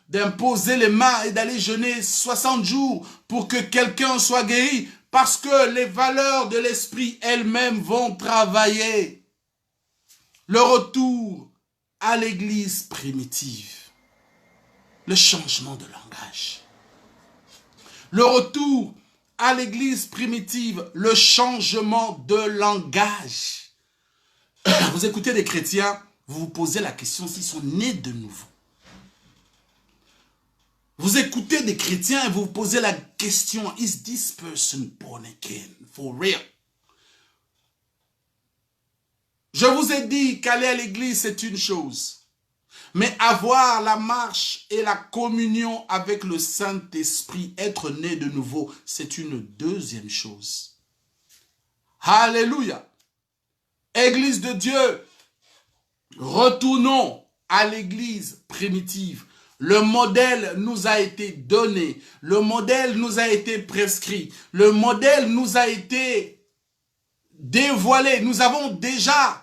S1: d'imposer les mains et d'aller jeûner 60 jours pour que quelqu'un soit guéri, parce que les valeurs de l'esprit elles-mêmes vont travailler. Le retour à l'église primitive, le changement de langage. Le retour à l'église primitive, le changement de langage. Vous écoutez des chrétiens, vous vous posez la question s'ils sont nés de nouveau. Vous écoutez des chrétiens et vous vous posez la question, is this person born again for real? Je vous ai dit qu'aller à l'église c'est une chose. Mais avoir la marche et la communion avec le Saint-Esprit, être né de nouveau, c'est une deuxième chose. Alléluia. Église de Dieu, retournons à l'église primitive. Le modèle nous a été donné, le modèle nous a été prescrit, le modèle nous a été dévoilé. Nous avons déjà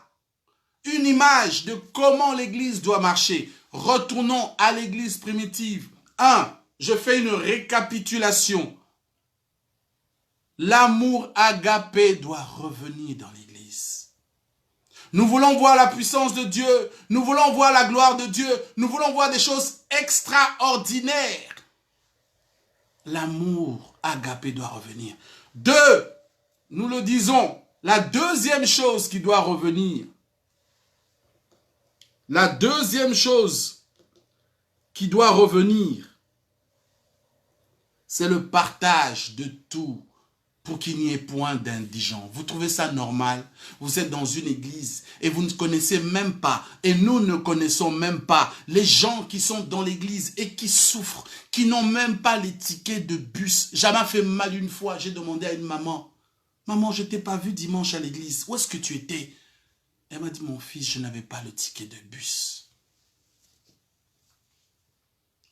S1: une image de comment l'église doit marcher. Retournons à l'église primitive. 1. Je fais une récapitulation. L'amour agapé doit revenir dans l'église. Nous voulons voir la puissance de Dieu. Nous voulons voir la gloire de Dieu. Nous voulons voir des choses extraordinaires. L'amour agapé doit revenir. 2. Nous le disons. La deuxième chose qui doit revenir. La deuxième chose qui doit revenir, c'est le partage de tout pour qu'il n'y ait point d'indigents. Vous trouvez ça normal? Vous êtes dans une église et vous ne connaissez même pas, et nous ne connaissons même pas les gens qui sont dans l'église et qui souffrent, qui n'ont même pas les tickets de bus. Jamais fait mal une fois, j'ai demandé à une maman, « Maman, je ne t'ai pas vu dimanche à l'église, où est-ce que tu étais ?» Elle m'a dit, mon fils, je n'avais pas le ticket de bus.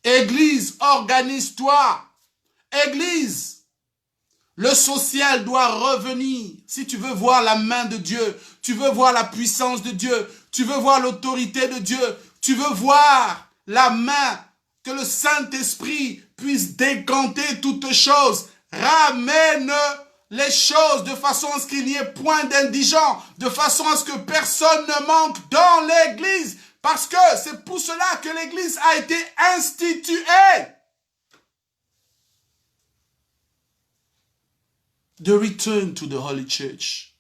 S1: Église, organise-toi. Église, le social doit revenir. Si tu veux voir la main de Dieu, tu veux voir la puissance de Dieu, tu veux voir l'autorité de Dieu, tu veux voir la main, que le Saint-Esprit puisse décanter toutes choses. Ramène les choses de façon à ce qu'il n'y ait point d'indigents, de façon à ce que personne ne manque dans l'église, parce que c'est pour cela que l'église a été instituée. The return to the Holy Church.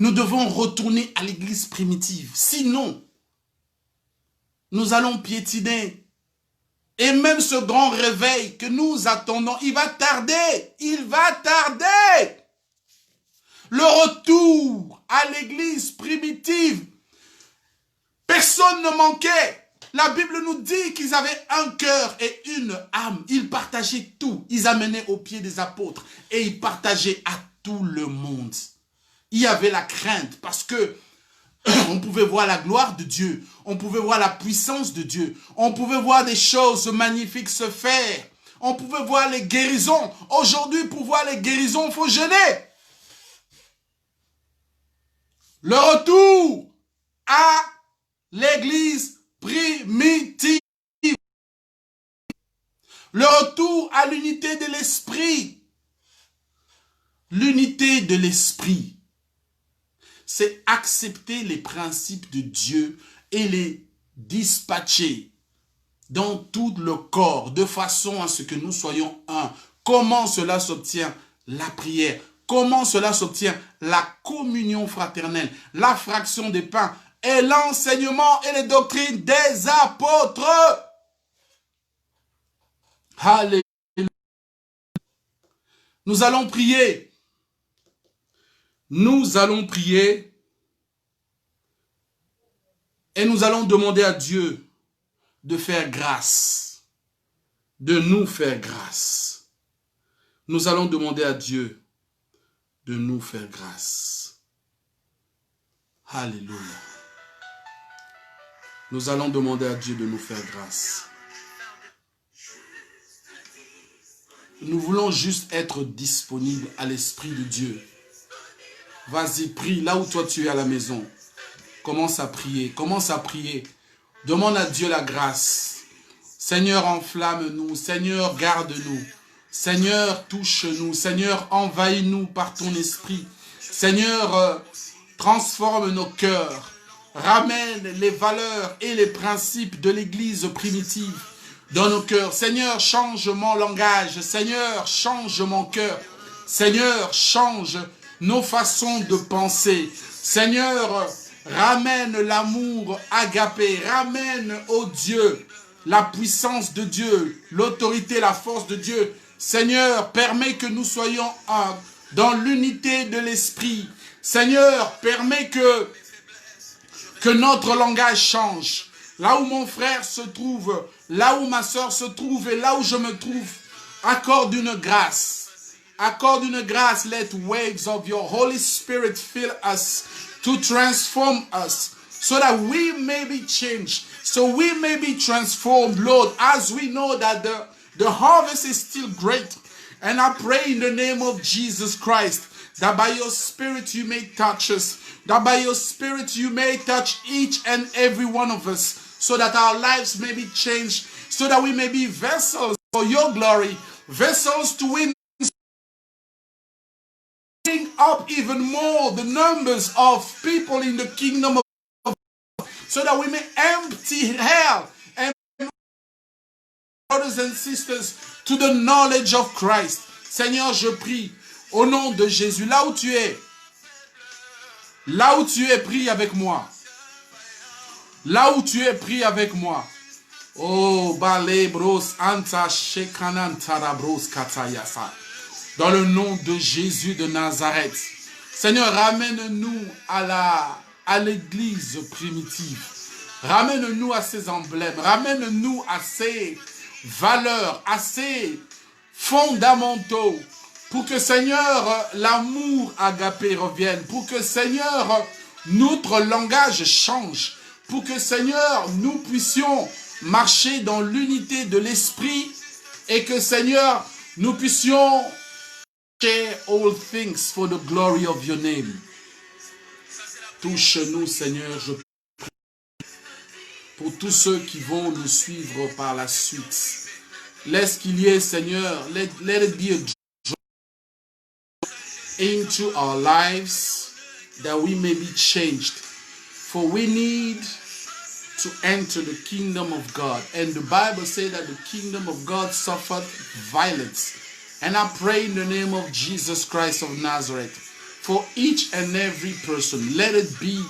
S1: Nous devons retourner à l'église primitive, sinon nous allons piétiner. Et même ce grand réveil que nous attendons, il va tarder, il va tarder. Le retour à l'église primitive. Personne ne manquait. La Bible nous dit qu'ils avaient un cœur et une âme. Ils partageaient tout. Ils amenaient aux pieds des apôtres et ils partageaient à tout le monde. Il y avait la crainte parce que On pouvait voir la gloire de Dieu. On pouvait voir la puissance de Dieu. On pouvait voir des choses magnifiques se faire. On pouvait voir les guérisons. Aujourd'hui, pour voir les guérisons, il faut jeûner. Le retour à l'église primitive. Le retour à l'unité de l'esprit. L'unité de l'esprit, c'est accepter les principes de Dieu et les dispatcher dans tout le corps, de façon à ce que nous soyons un. Comment cela s'obtient? La prière. Comment cela s'obtient? La communion fraternelle, la fraction des pains et l'enseignement et les doctrines des apôtres. Alléluia. Nous allons prier. Nous allons prier et nous allons demander à Dieu de faire grâce, de nous faire grâce. Nous allons demander à Dieu de nous faire grâce. Alléluia. Nous allons demander à Dieu de nous faire grâce. Nous voulons juste être disponibles à l'Esprit de Dieu. Vas-y, prie là où toi tu es à la maison. Commence à prier, commence à prier. Demande à Dieu la grâce. Seigneur, enflamme-nous. Seigneur, garde-nous. Seigneur, touche-nous. Seigneur, envahis-nous par ton esprit. Seigneur, transforme nos cœurs. Ramène les valeurs et les principes de l'église primitive dans nos cœurs. Seigneur, change mon langage. Seigneur, change mon cœur. Seigneur, change nos façons de penser. Seigneur, ramène l'amour agapé, ramène, ô Dieu, la puissance de Dieu, l'autorité, la force de Dieu. Seigneur, permets que nous soyons un dans l'unité de l'esprit. Seigneur, permets que notre langage change. Là où mon frère se trouve, là où ma soeur se trouve et là où je me trouve, accorde une grâce. Accorde une grâce. Let waves of your Holy Spirit fill us to transform us so that we may be changed, so we may be transformed, Lord, as we know that the harvest is still great. And I pray in the name of Jesus Christ that by your Spirit you may touch us, that by your Spirit you may touch each and every one of us, so that our lives may be changed, so that we may be vessels for your glory, vessels to win up even more the numbers of people in the kingdom of God, so that we may empty hell and brothers and sisters to the knowledge of Christ. Seigneur, je prie au nom de Jésus, là où tu es, prie avec moi. Là où tu es, prie avec moi. Oh, balé bros anta shekananta bros katayasa. Dans le nom de Jésus de Nazareth. Seigneur, ramène-nous à l'église primitive. Ramène-nous à ces emblèmes. Ramène-nous à ces valeurs, à ces fondamentaux. Pour que, Seigneur, l'amour agapé revienne. Pour que, Seigneur, notre langage change. Pour que, Seigneur, nous puissions marcher dans l'unité de l'esprit. Et que, Seigneur, nous puissions share all things for the glory of your name. Touche-nous, Seigneur, je prie. Pour tous ceux qui vont nous suivre par la suite. Laisse qu'il y ait, Seigneur, let it be a joy into our lives that we may be changed. For we need to enter the kingdom of God. And the Bible says that the kingdom of God suffered violence. And I pray in the name of Jesus Christ of Nazareth for each and every person. Let it be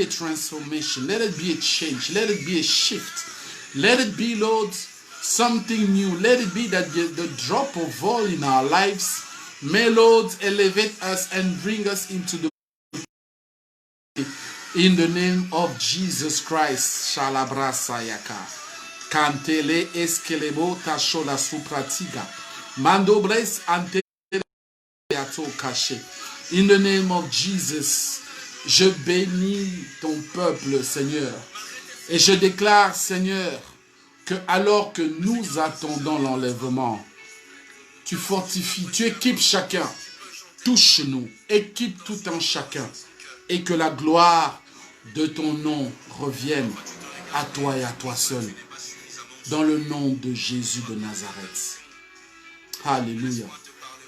S1: a transformation. Let it be a change. Let it be a shift. Let it be, Lord, something new. Let it be that the drop of oil in our lives may, Lord, elevate us and bring us into the in the name of Jesus Christ. Shalabrasayaka. Kantele eskelebo tashola supratiga. Mandobres ante. In the name of Jesus, Je bénis ton peuple, Seigneur. Et je déclare, Seigneur, que alors que nous attendons l'enlèvement, tu fortifies, tu équipes chacun. Touche-nous, équipe tout un chacun. Et que la gloire de ton nom revienne à toi et à toi seul. Dans le nom de Jésus de Nazareth. Alléluia.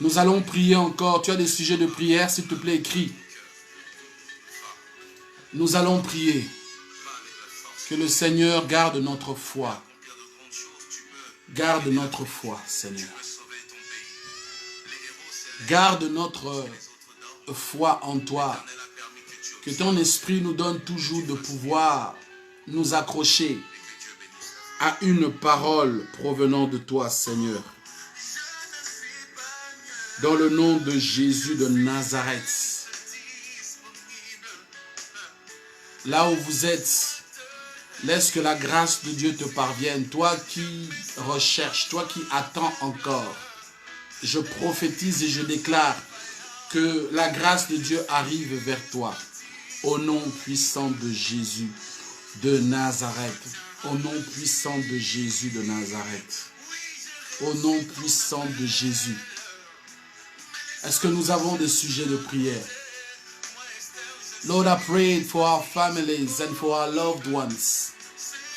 S1: Nous allons prier encore. Tu as des sujets de prière, s'il te plaît, écris. Nous allons prier. Que le Seigneur garde notre foi. Garde notre foi, Seigneur. Garde notre foi en toi. Que ton esprit nous donne toujours de pouvoir nous accrocher à une parole provenant de toi, Seigneur. Dans le nom de Jésus de Nazareth. Là où vous êtes, laisse que la grâce de Dieu te parvienne. Toi qui recherches, toi qui attends encore. Je prophétise et je déclare que la grâce de Dieu arrive vers toi. Au nom puissant de Jésus de Nazareth. Au nom puissant de Jésus de Nazareth. Au nom puissant de Jésus. Est-ce que nous avons des sujets de prière? Lord, I pray for our families and for our loved ones.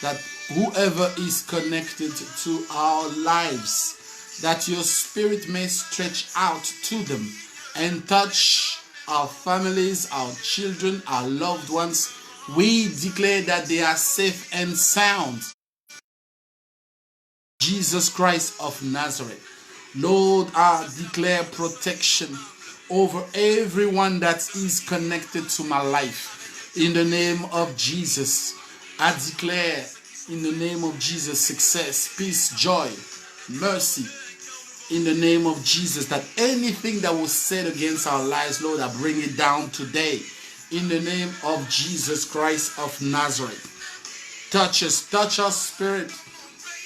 S1: That whoever is connected to our lives, that your spirit may stretch out to them and touch our families, our children, our loved ones. We declare that they are safe and sound. Jesus Christ of Nazareth. Lord, I declare protection over everyone that is connected to my life. In the name of Jesus, I declare in the name of Jesus success, peace, joy, mercy. In the name of Jesus, that anything that was said against our lives, Lord, I bring it down today. In the name of Jesus Christ of Nazareth. Touch us, touch our spirit,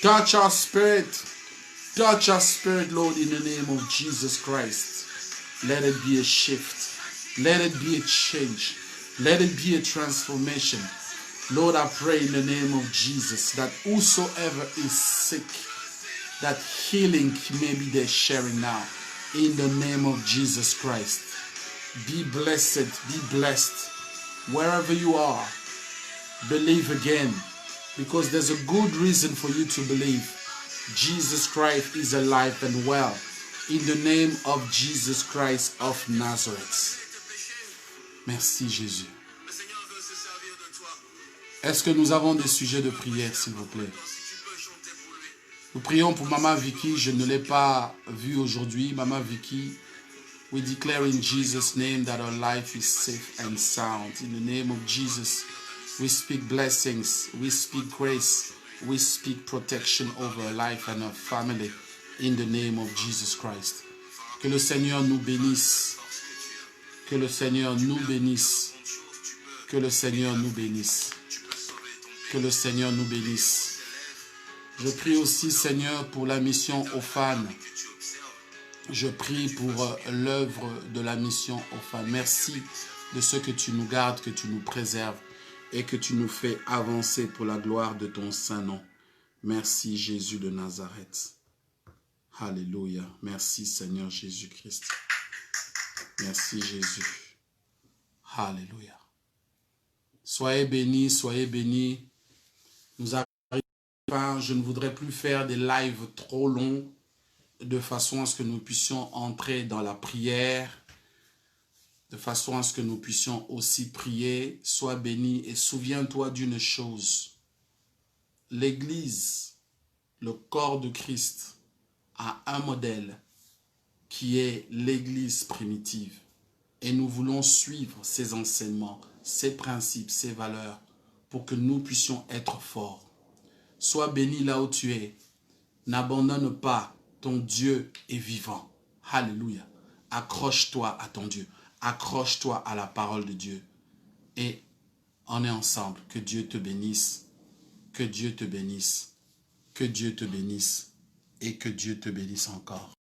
S1: touch our spirit, touch our spirit, Lord, in the name of Jesus Christ. Let it be a shift. Let it be a change. Let it be a transformation. Lord, I pray in the name of Jesus that whosoever is sick, that healing may be their sharing now. In the name of Jesus Christ. Be blessed, be blessed. Wherever you are, believe again. Because there's a good reason for you to believe. Jesus Christ is alive and well. In the name of Jesus Christ of Nazareth. Merci Jésus. Est-ce que nous avons des sujets de prière, s'il vous plaît? Nous prions pour Maman Vicky. Je ne l'ai pas vue aujourd'hui. Maman Vicky, we declare in Jesus' name that her life is safe and sound. In the name of Jesus, we speak blessings. We speak grace. We speak protection over her life and her family. In the name of Jesus Christ. Que le Seigneur nous bénisse. Que le Seigneur nous bénisse. Que le Seigneur nous bénisse. Que le Seigneur nous bénisse. Je prie aussi, Seigneur, pour la mission aux fans. Je prie pour l'œuvre de la mission aux fans. Merci de ce que tu nous gardes, que tu nous préserves et que tu nous fais avancer pour la gloire de ton saint nom. Merci Jésus de Nazareth. Alléluia. Merci Seigneur Jésus-Christ. Merci Jésus. Alléluia. Soyez bénis, soyez bénis. Nous arrivons, je ne voudrais plus faire des lives trop longs de façon à ce que nous puissions entrer dans la prière, de façon à ce que nous puissions aussi prier. Sois béni et souviens-toi d'une chose. L'Église, le corps de Christ, a un modèle qui est l'Église primitive. Et nous voulons suivre ses enseignements, ses principes, ses valeurs pour que nous puissions être forts. Sois béni là où tu es. N'abandonne pas. Ton Dieu est vivant. Alléluia. Accroche-toi à ton Dieu. Accroche-toi à la parole de Dieu. Et on est ensemble. Que Dieu te bénisse. Que Dieu te bénisse. Que Dieu te bénisse. Et que Dieu te bénisse encore.